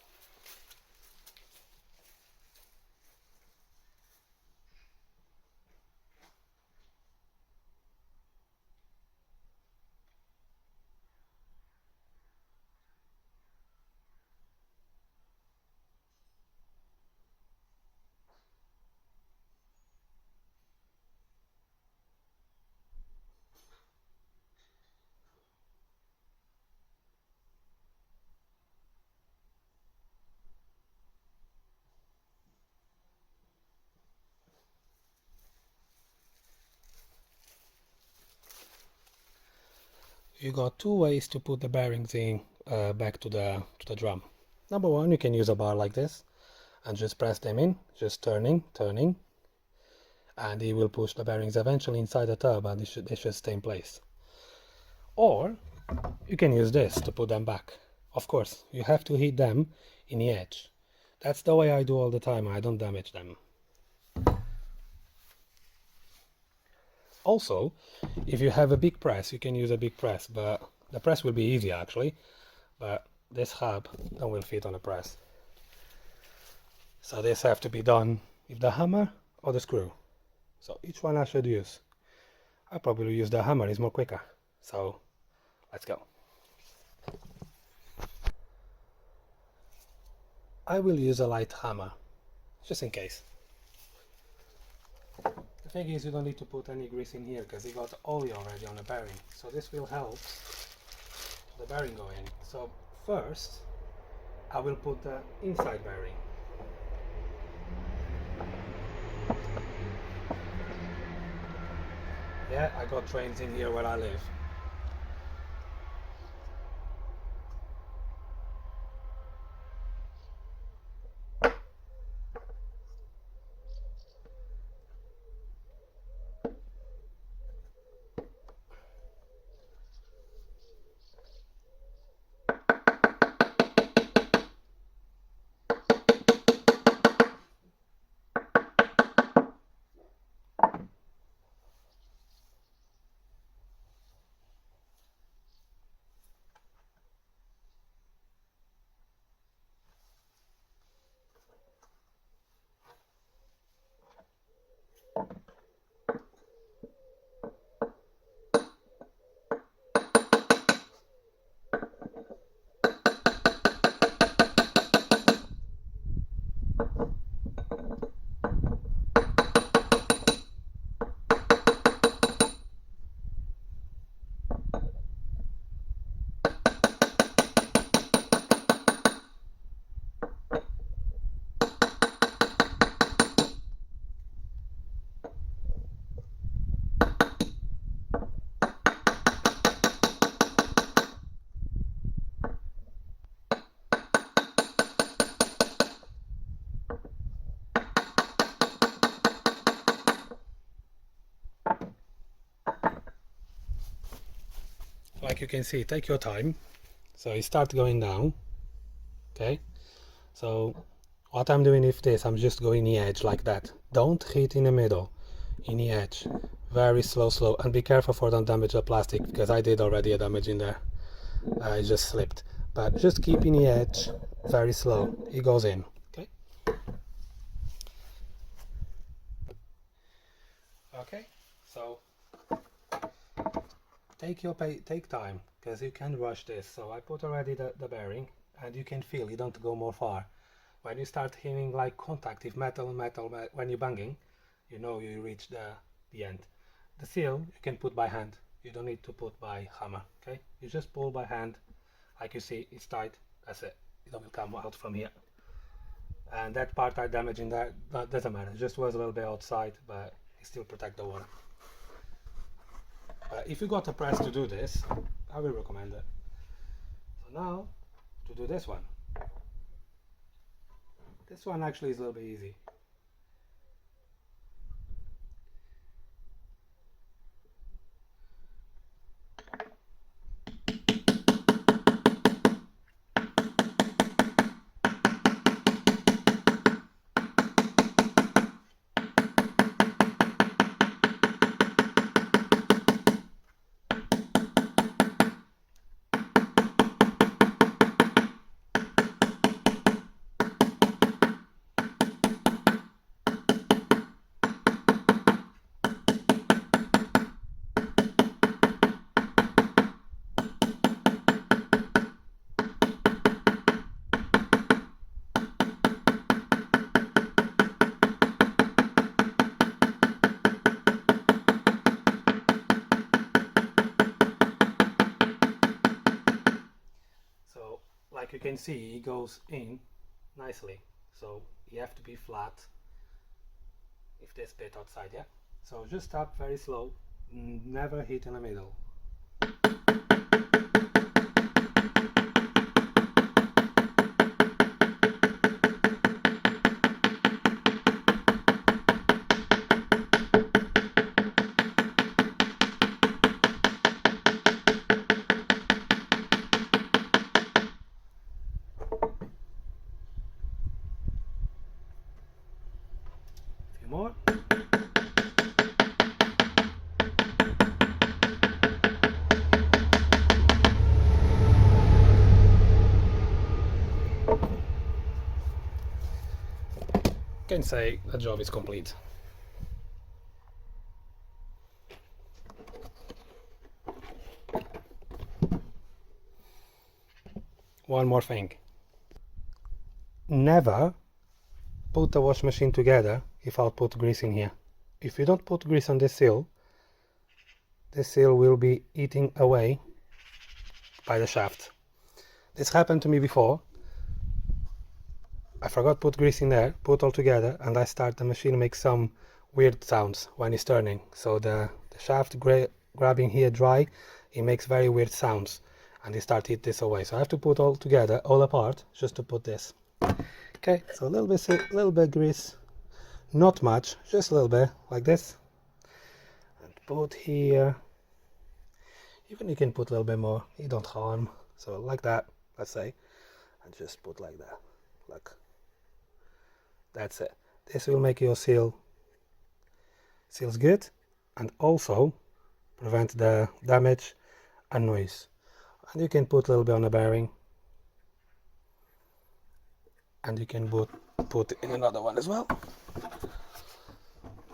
you got two ways to put the bearings in back to the drum. Number one, you can use a bar like this and just press them in, just turning, and it will push the bearings eventually inside the tub and they should stay in place. Or you can use this to put them back. Of course, you have to hit them in the edge. That's the way I do all the time, I don't damage them. Also, if you have a big press, you can use a big press, but the press will be easier actually, but this hub will fit on a press. So this have to be done with the hammer or the screw. So each one I should use. I probably use the hammer, it's more quicker. So let's go. I will use a light hammer, just in case. The thing is, you don't need to put any grease in here because you got oil already on the bearing. So this will help the bearing go in. So first, I will put the inside bearing. Yeah, I got trains in here where I live. Like you can see, take your time. So you start going down. Okay. So what I'm doing with this, I'm just going the edge like that. Don't hit in the middle, in the edge. Very slow, and be careful for don't damage the plastic because I did already a damage in there. I just slipped. But just keep in the edge, very slow. It goes in. Okay. Okay. So take time because you can rush this. So I put already the bearing, and you can feel you don't go more far. When you start hearing like contact, if metal, when you're banging, you know you reach the end. The seal you can put by hand. You don't need to put by hammer. Okay, you just pull by hand, like you see, it's tight. That's it. It will come out from here. And that part I damaging that doesn't matter. It just was a little bit outside, but it still protect the water. If you got a press to do this, I will recommend it. So now to do this one. This one actually is a little bit easy. can see, it goes in nicely. So you have to be flat if this bit outside, yeah? So just tap very slow, never hit in the middle. A few more. Can say the job is complete. One more thing. Never put the wash machine together if I'll put grease in here. If you don't put grease on this seal will be eating away by the shaft. This happened to me before. I forgot to put grease in there, put all together, and the machine makes some weird sounds when it's turning. So the shaft grabbing here dry, it makes very weird sounds, and it starts to eat this away. So I have to put all together, all apart, just to put this. Okay, so a little bit grease, not much, just a little bit, like this. And put here. Even you can put a little bit more, it don't harm. So like that, let's say, and just put like that. Look. That's it. This will make your seals good and also prevent the damage and noise. And you can put a little bit on the bearing, and you can put in another one as well.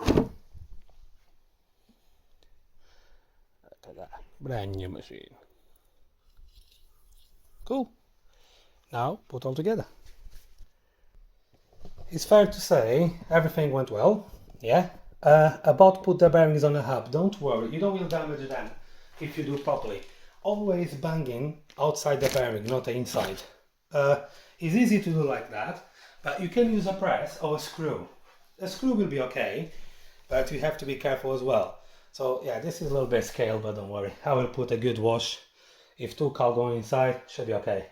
Look at that, brand new machine. Cool. Now put all together. It's fair to say everything went well, yeah? About put the bearings on the hub, don't worry, you don't will damage them if you do properly. Always banging outside the bearing, not the inside. It's easy to do like that, but you can use a press or a screw. A screw will be okay, but you have to be careful as well. So yeah, this is a little bit scale, but don't worry, I will put a good wash. If two cal go inside, should be okay.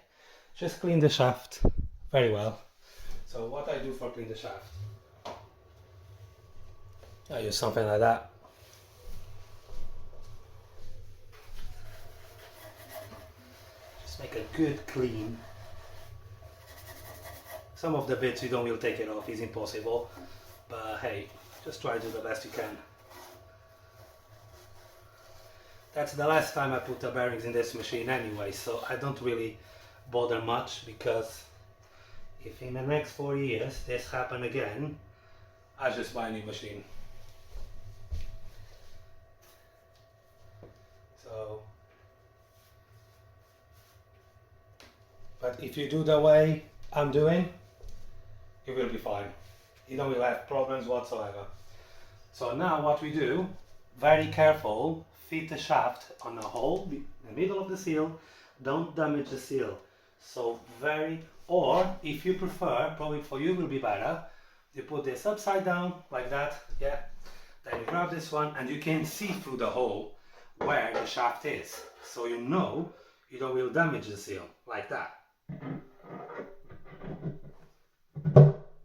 Just clean the shaft very well. So what I do for clean the shaft, I use something like that. Just make a good clean. Some of the bits you don't will take it off, it's impossible, but hey, just try to do the best you can. That's the last time I put the bearings in this machine anyway, so I don't really bother much, because if in the next 4 years this happen again, I just buy a new machine. So, but if you do the way I'm doing, you will be fine. You don't will have problems whatsoever. So now what we do, very careful, fit the shaft on the hole in the middle of the seal, don't damage the seal. So or if you prefer, probably for you will be better, you put this upside down like that, yeah, then you grab this one and you can see through the hole where the shaft is, so you know you don't will damage the seal, like that.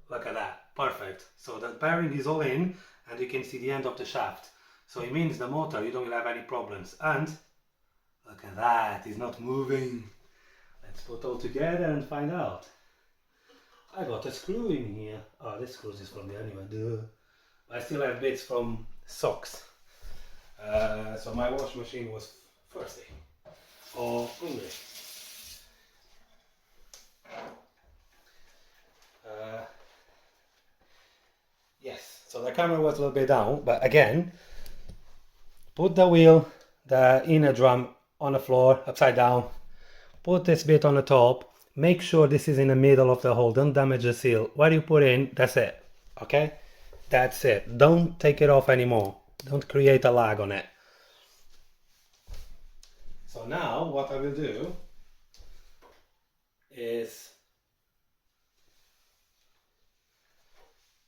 Look at that, perfect. So the bearing is all in and you can see the end of the shaft, so it means the motor you don't will have any problems. And look at that, it's not moving. Let's put all together and find out. I got a screw in here. Oh, this screw is from me anyway. Duh. I still have bits from socks. So my wash machine was thirsty or hungry. Yes, so the camera was a little bit down, but again, put the wheel, the inner drum on the floor, upside down. Put this bit on the top, make sure this is in the middle of the hole, don't damage the seal. Where you put in, that's it, okay? That's it, don't take it off anymore, don't create a lag on it. So now what I will do is,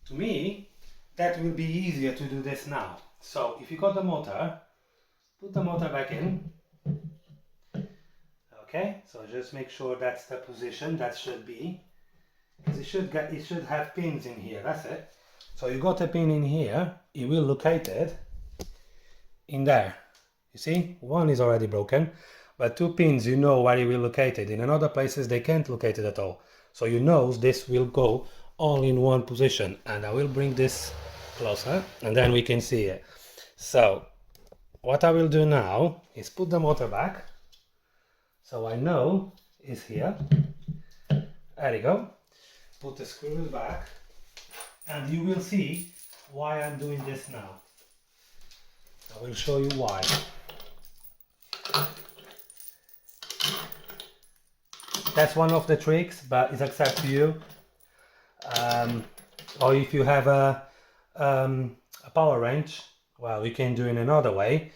to me, that will be easier to do this now. So if you got the motor, put the motor back in. Okay, so just make sure that's the position that should be, because it should have pins in here. That's it. So you got a pin in here. It will locate it in there. You see, one is already broken, but two pins, you know where it will locate it. In other places they can't locate it at all. So you know this will go all in one position, and I will bring this closer and then we can see it. So what I will do now is put the motor back, so I know it's here. There you go. Put the screws back and you will see why I'm doing this now. I will show you why. That's one of the tricks, but it's up to you. Or if you have a power wrench, well, you can do it in another way.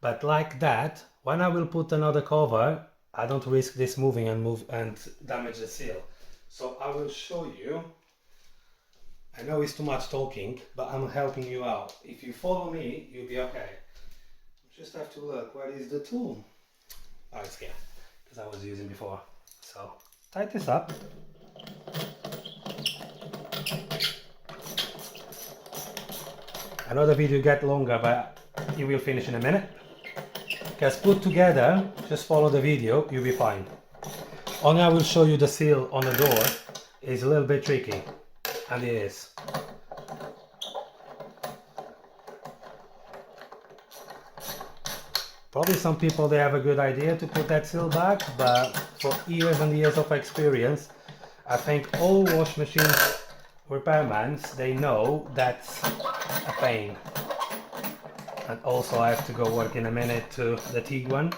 But like that, when I will put another cover, I don't risk this moving and damage the seal. So I will show you. I know it's too much talking, but I'm helping you out. If you follow me, you'll be okay. You just have to look, where is the tool? Oh, it's here, because I was using before. So tighten this up. I know the video get longer, but it will finish in a minute. Because put together, just follow the video, you'll be fine. Only I will show you the seal on the door is a little bit tricky, and it is. Probably some people, they have a good idea to put that seal back, but for years and years of experience, I think all wash machine repairmen, they know that's a pain. And also I have to go work in a minute to the Tiguan.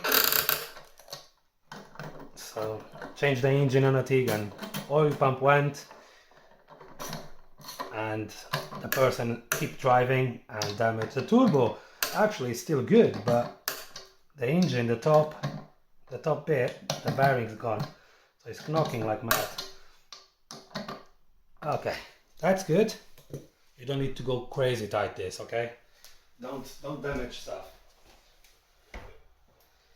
So change the engine on a Tiguan. Oil pump went and the person keep driving and damage the turbo. Actually it's still good, but the engine, the top bit, the bearing's gone. So it's knocking like mad. Okay, that's good. You don't need to go crazy tight this, okay? Don't damage stuff.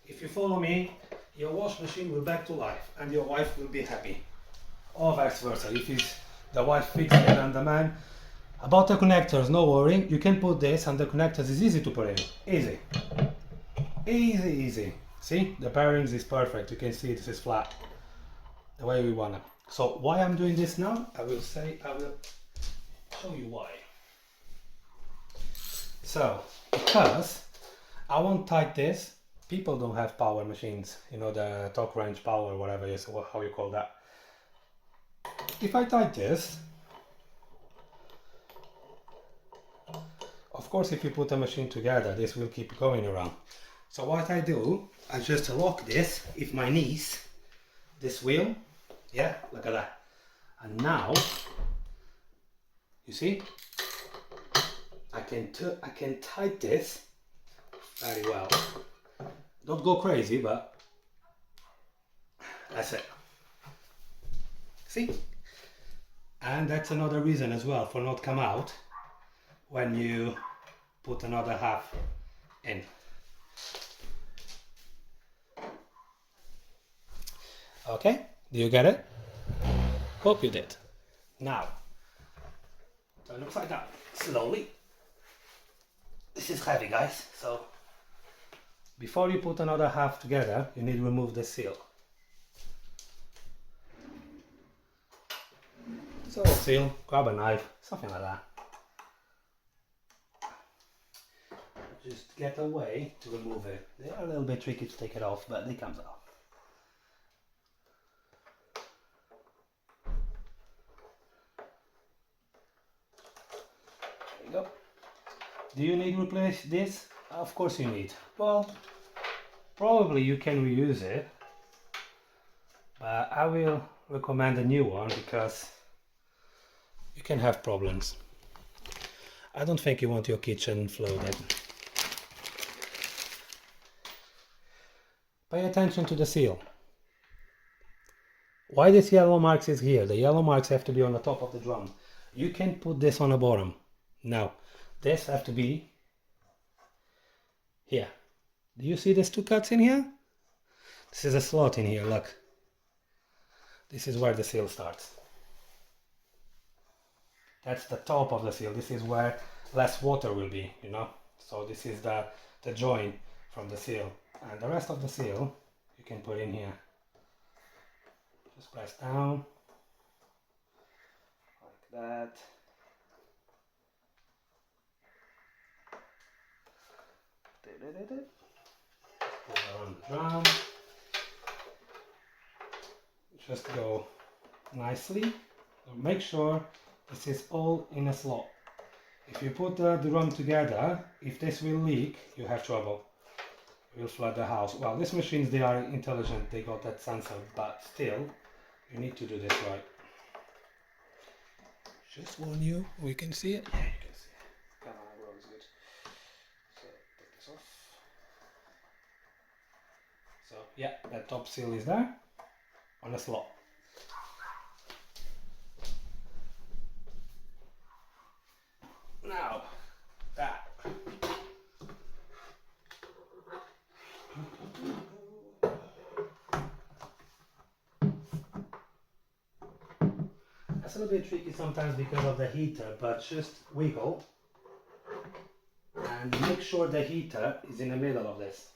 If you follow me, your wash machine will back to life and your wife will be happy. Or vice versa, if the wife fixed it and the man. About the connectors, no worry, you can put this and the connectors is easy to put in. Easy. Easy, easy. See, the bearings is perfect, you can see this is flat. The way we want it. So why I'm doing this now, I will show you why. So, because I won't tight this, people don't have power machines, you know, the torque wrench power, whatever it is, how you call that. If I tight this, of course if you put a machine together, this will keep going around. So what I do, I just lock this, if my knees, this wheel, yeah, look at that. And now, you see, I can tight this very well. Don't go crazy, but that's it. See? And that's another reason as well for not come out when you put another half in. Okay, do you get it? Hope you did. Now, turn upside down, slowly. This is heavy, guys, so before you put another half together, you need to remove the seal. So seal, grab a knife, something like that. Just get a way to remove it. They are a little bit tricky to take it off, but they comes off. There you go. Do you need to replace this? Of course you need. Well, probably you can reuse it, but I will recommend a new one because you can have problems. I don't think you want your kitchen flooded. Pay attention to the seal. Why this yellow marks is here? The yellow marks have to be on the top of the drum. You can put this on the bottom. Now, this have to be here. Do you see these two cuts in here? This is a slot in here, look. This is where the seal starts. That's the top of the seal. This is where less water will be, you know. So this is the joint from the seal. And the rest of the seal you can put in here. Just press down like that. Pull around the drum. Just go nicely. Make sure this is all in a slot. If you put the drum together, if this will leak, you have trouble. It will flood the house. Well, these machines, they are intelligent, they got that sensor, but still, you need to do this right. Just warn you, we can see it. Yeah, you can see it. Camera angle is good. So, take this off. So, yeah, that top seal is there, on a slot. Now, that. That's a little bit tricky sometimes because of the heater, but just wiggle and make sure the heater is in the middle of this.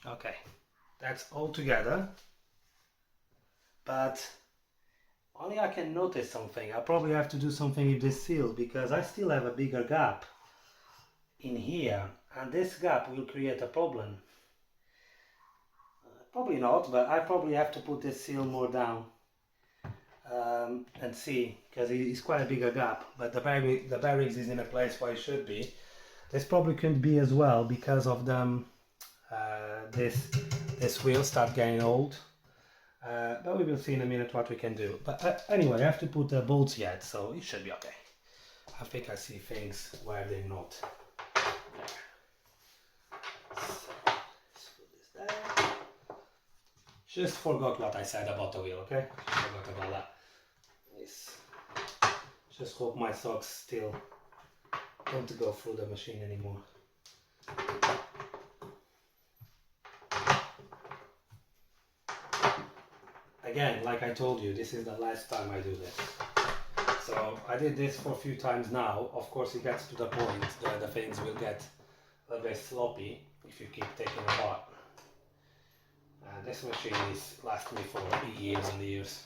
Okay, that's all together, but only I can notice something. I probably have to do something with this seal because I still have a bigger gap in here, and this gap will create a problem. Probably not, but I probably have to put this seal more down and see, because it's quite a bigger gap, but the bearings is in a place where it should be. This probably couldn't be as well because of them. This wheel start getting old, but we will see in a minute what we can do. But anyway, I have to put the bolts yet, so it should be okay. I think I see things where they're not. So, let's put this there. Just forgot what I said about the wheel, okay? Forgot about that. Yes. Just hope my socks still don't go through the machine anymore. Again, like I told you, this is the last time I do this. So I did this for a few times now. Of course, it gets to the point that the things will get a little bit sloppy if you keep taking it apart. This machine is lasting me for years and years.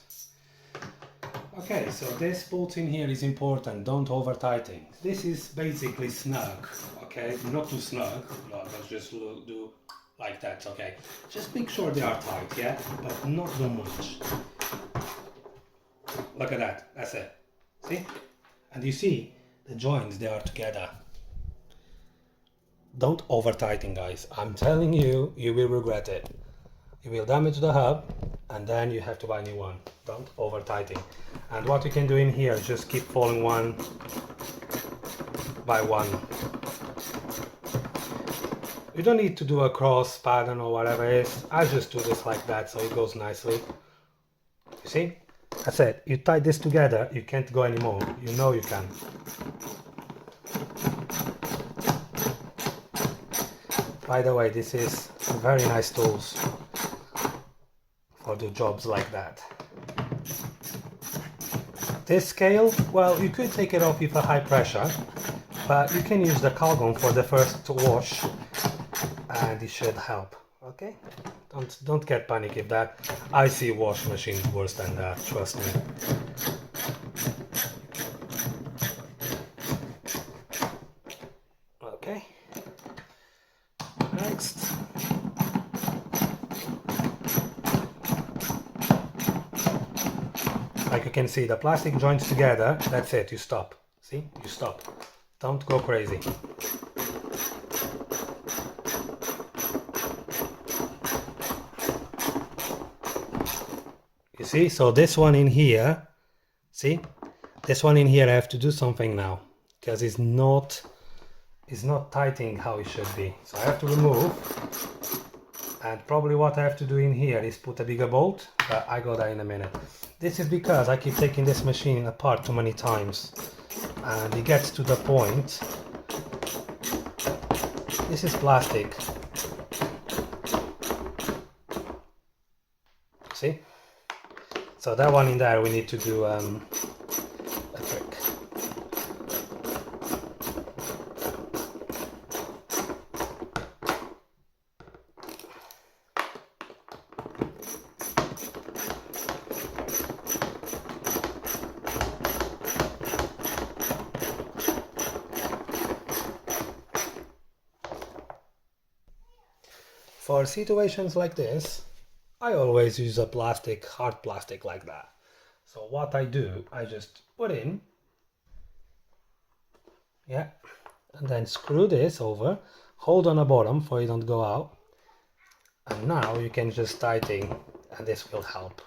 Okay, so this bolt in here is important. Don't over tighten. This is basically snug. Okay, not too snug. No, let's just do like that, okay? Just make sure they are tight, yeah? But not too much. Look at that, that's it. See? And you see, the joints, they are together. Don't over tighten, guys. I'm telling you, you will regret it. You will damage the hub, and then you have to buy a new one. Don't over tighten. And what you can do in here is just keep following one by one. You don't need to do a cross pattern or whatever it is. I just do this like that so it goes nicely. You see? I said, you tie this together, you can't go anymore. You know you can. By the way, this is very nice tools for do jobs like that. This scale, well, you could take it off with a high pressure, but you can use the Calgon for the first wash. And it should help, okay? Don't get panic if that. I see wash machines worse than that, trust me. Okay. Next. Like you can see, the plastic joints together, that's it, you stop. See? You stop. Don't go crazy. You see, so this one in here, see, this one in here I have to do something now because it's not tightening how it should be. So I have to remove, and probably what I have to do in here is put a bigger bolt, but I got that in a minute. This is because I keep taking this machine apart too many times, and it gets to the point. This is plastic. See? So that one in there we need to do a trick. For situations like this, I always use a plastic, hard plastic like that. So what I do, I just put in, yeah, and then screw this over, hold on the bottom for it don't go out, and now you can just tighten, and this will help.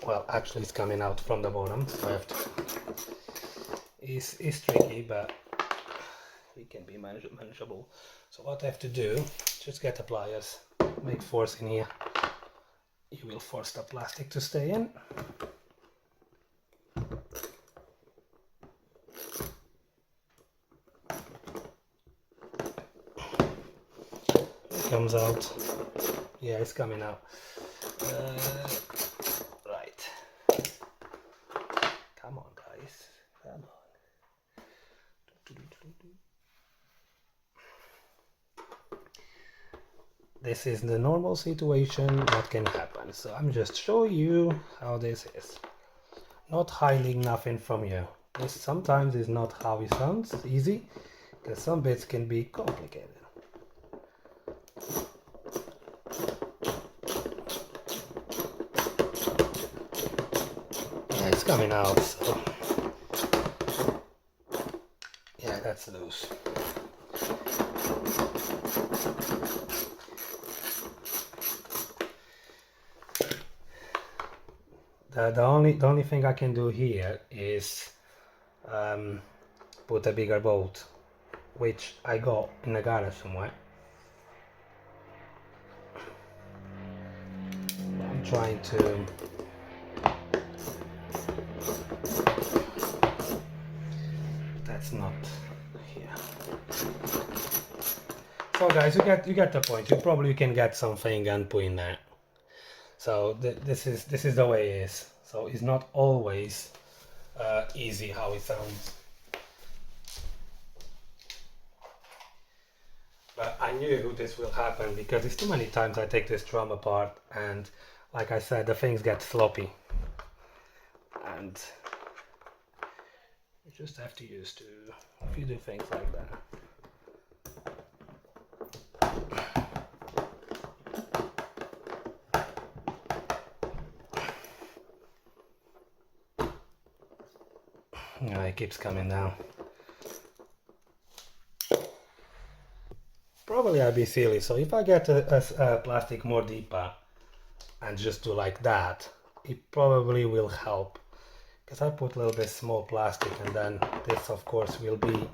Well, actually it's coming out from the bottom, so I have to, it's tricky, but it can be manageable. So what I have to do, just get the pliers, make force in here. You will force the plastic to stay in. It comes out. Yeah, it's coming out. Right. Come on, guys. Come on. This is the normal situation what can happen. So I'm just showing you how this is. Not hiding nothing from you. This sometimes is not how it sounds easy, because some bits can be complicated. Yeah, it's coming out, so yeah, that's loose. The only thing I can do here is put a bigger bolt, which I got in the garage somewhere. I'm trying to that's not here. So guys, you get the point. You probably can get something and put in there. So this is the way it is. So it's not always easy how it sounds. But I knew this will happen because it's too many times I take this drum apart, and like I said, the things get sloppy, and you just have to use to if you do things like that. It keeps coming down. Probably I'll be silly, so if I get a plastic more deeper and just do like that, it probably will help, because I put a little bit small plastic, and then this of course will be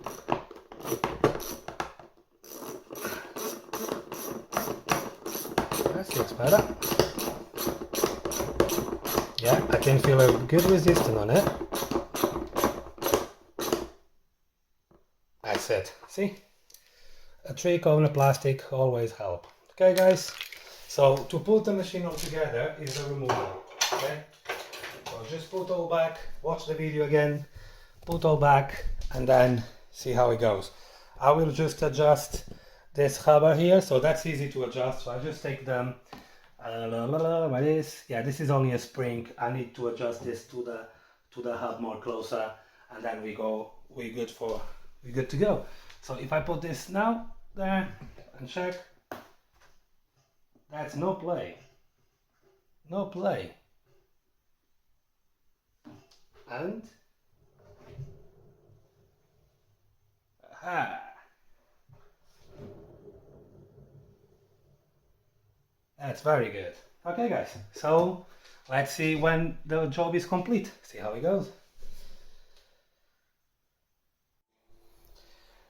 that looks better. Yeah, I can feel a good resistance on it. That's it. See? A trick on the plastic always help. Okay guys, so to put the machine all together is a removal. Okay, so just put all back, watch the video again, put all back, and then see how it goes. I will just adjust this rubber here, so that's easy to adjust. So I just take them like this. Yeah, this is only a spring. I need to adjust this to the hub more closer, and then we're good to go. So if I put this now there and check, that's no play. No play. And aha. That's very good. Okay guys, so let's see when the job is complete. See how it goes.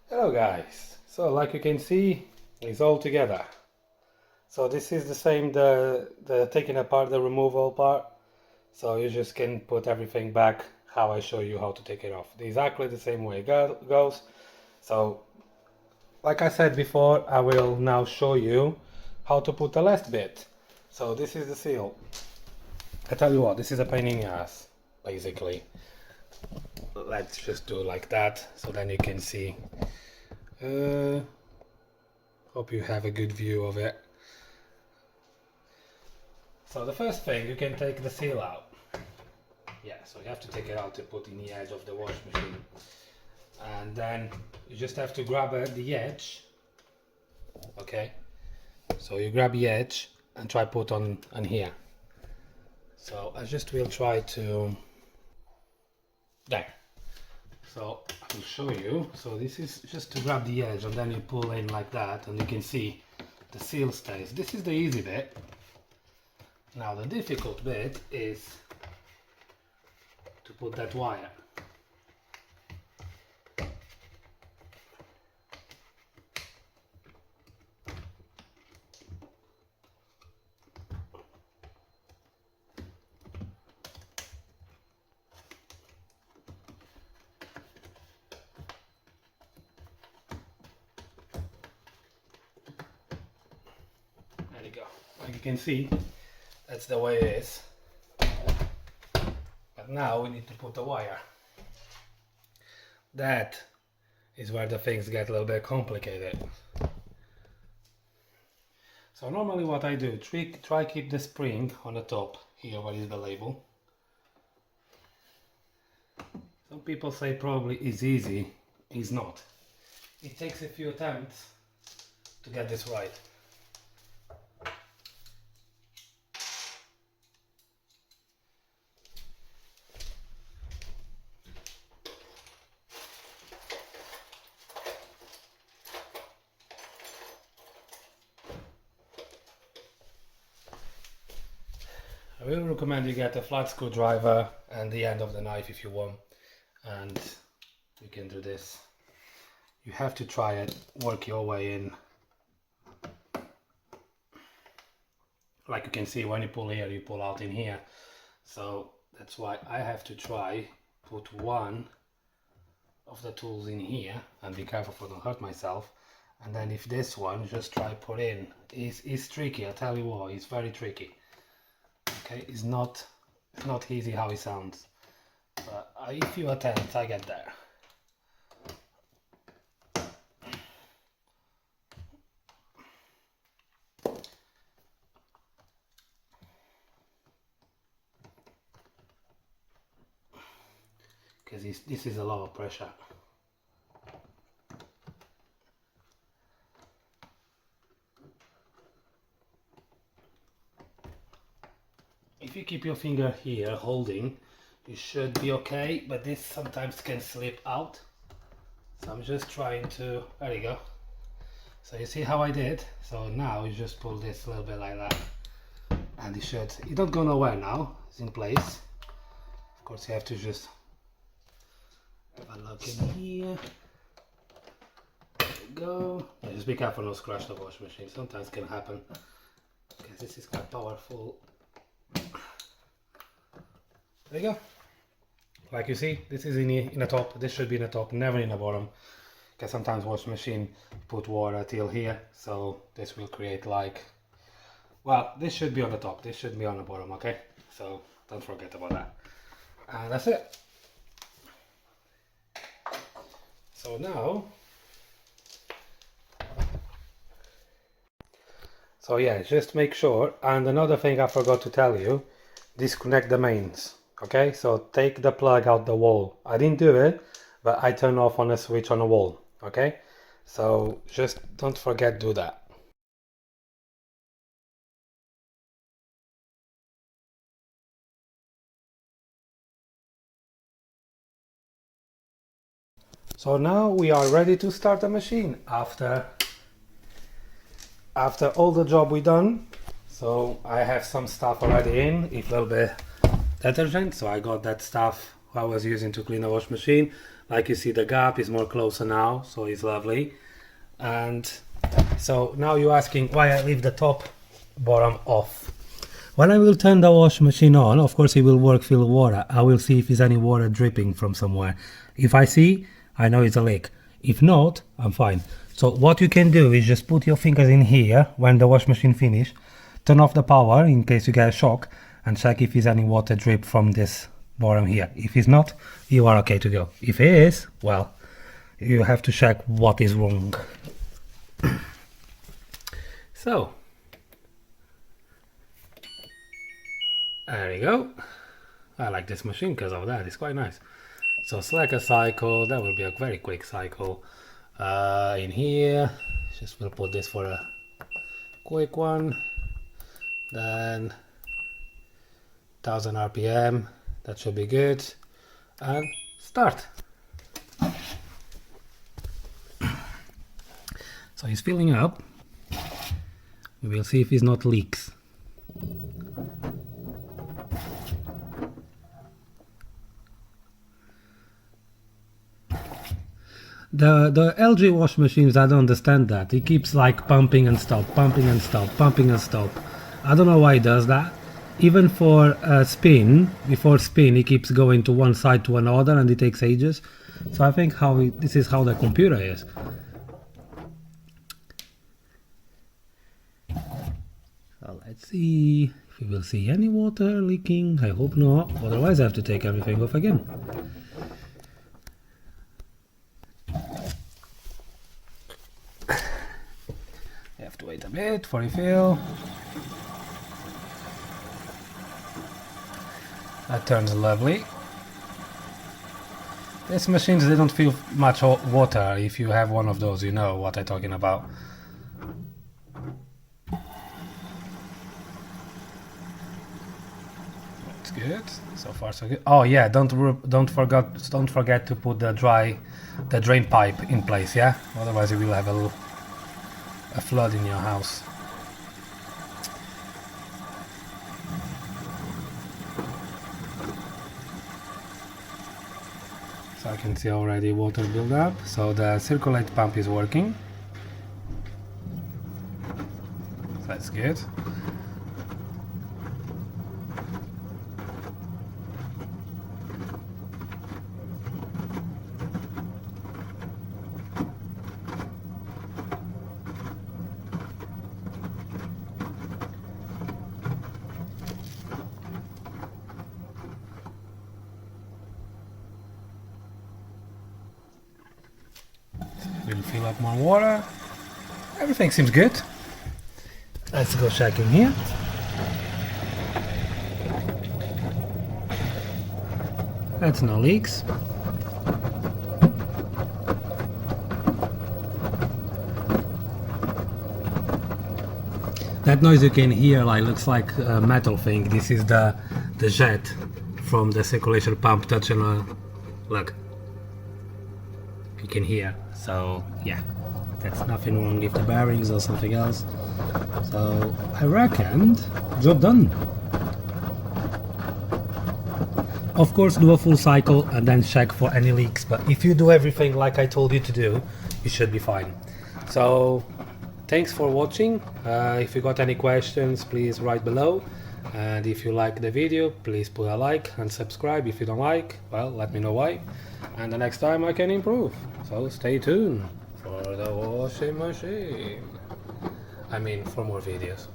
Hello guys. So like you can see, it's all together. So this is the same, the taking apart the removal part. So you just can put everything back how I show you how to take it off. Exactly the same way it goes. So like I said before, I will now show you how to put the last bit. So this is the seal. I tell you what, this is a pain in the ass, basically. Let's just do like that, so then you can see. Hope you have a good view of it. So the first thing, you can take the seal out. Yeah, so you have to take it out to put in the edge of the wash machine. And then you just have to grab the edge. Okay, so you grab the edge and try put on here. So I just will try to, there. So I will show you. So this is just to grab the edge and then you pull in like that, and you can see the seal stays. This is the easy bit. Now the difficult bit is to put that wire. There you go. Like you can see, that's the way it is. But now we need to put the wire. That is where the things get a little bit complicated. So normally what I do, try keep the spring on the top, here where is the label. Some people say probably it's easy, it's not. It takes a few attempts to get this right. I will recommend you get a flat screwdriver and the end of the knife if you want, and you can do this. You have to try it, work your way in. Like you can see, when you pull here, you pull out in here. So that's why I have to try put one of the tools in here, and be careful for don't hurt myself. And then if this one, just try put in. It's tricky, I tell you what, it's very tricky. Okay, it's not easy how it sounds, but if you attempt, I get there. Because this is a lot of pressure. If you keep your finger here holding, you should be okay, but this sometimes can slip out. So I'm just trying to, there you go. So you see how I did? So now you just pull this a little bit like that. And it don't go nowhere now, it's in place. Of course you have to just have a look in here. There you go. Yeah, just be careful not to crash the wash machine, sometimes can happen. Because this is quite powerful. There you go. Like you see, this is in the top, this should be in the top, never in the bottom. Because sometimes wash machine put water till here, so this will create like, well, this should be on the top, this should be on the bottom, okay? So don't forget about that. And that's it. So now, so yeah, just make sure, and another thing I forgot to tell you, disconnect the mains. Okay, so take the plug out the wall. I didn't do it, but I turned off on a switch on the wall. Okay, so just don't forget to do that. So now we are ready to start the machine after all the job we done. So I have some stuff already in. It will be detergent, so I got that stuff I was using to clean the wash machine. Like you see, the gap is more closer now, so it's lovely. And so now you're asking why I leave the top bottom off. When I will turn the wash machine on, of course it will work full of water. I will see if there's any water dripping from somewhere. If I see, I know it's a leak. If not, I'm fine. So what you can do is just put your fingers in here when the wash machine finish, turn off the power in case you get a shock, and check if there's any water drip from this bottom here. If it's not, you are okay to go. If it is, well, you have to check what is wrong. So there you go. I like this machine because of that. It's quite nice. So select a cycle. That will be a very quick cycle. In here, just will put this for a quick one. Then 1000 RPM. That should be good. And start. So it's filling up. We will see if it's not leaks. The LG wash machines, I don't understand that. It keeps like pumping and stop, pumping and stop, pumping and stop. I don't know why it does that. Even for spin, before spin, it keeps going to one side to another and it takes ages. So I think this is how the computer is. So let's see if we will see any water leaking. I hope not, otherwise I have to take everything off again. You have to wait a bit for refill. That turns lovely. These machines, they don't feel much water. If you have one of those, you know what I'm talking about. That's good. So far so good. Oh yeah, don't forget to put the drain pipe in place, yeah? Otherwise you will have a flood in your house. So I can see already water build up. So the circulate pump is working. That's good. We'll fill up more water. Everything seems good. Let's go check in here. That's no leaks. That noise you can hear looks like a metal thing. This is the jet from the circulation pump touching look. You can hear. So yeah, that's nothing wrong with the bearings or something else. So I reckon job done. Of course, do a full cycle and then check for any leaks, but if you do everything like I told you to do, you should be fine. So thanks for watching. If you got any questions, please write below, and if you like the video, please put a like and subscribe. If you don't like, well, let me know why, and the next time I can improve. So stay tuned for the washing machine. I mean, for more videos.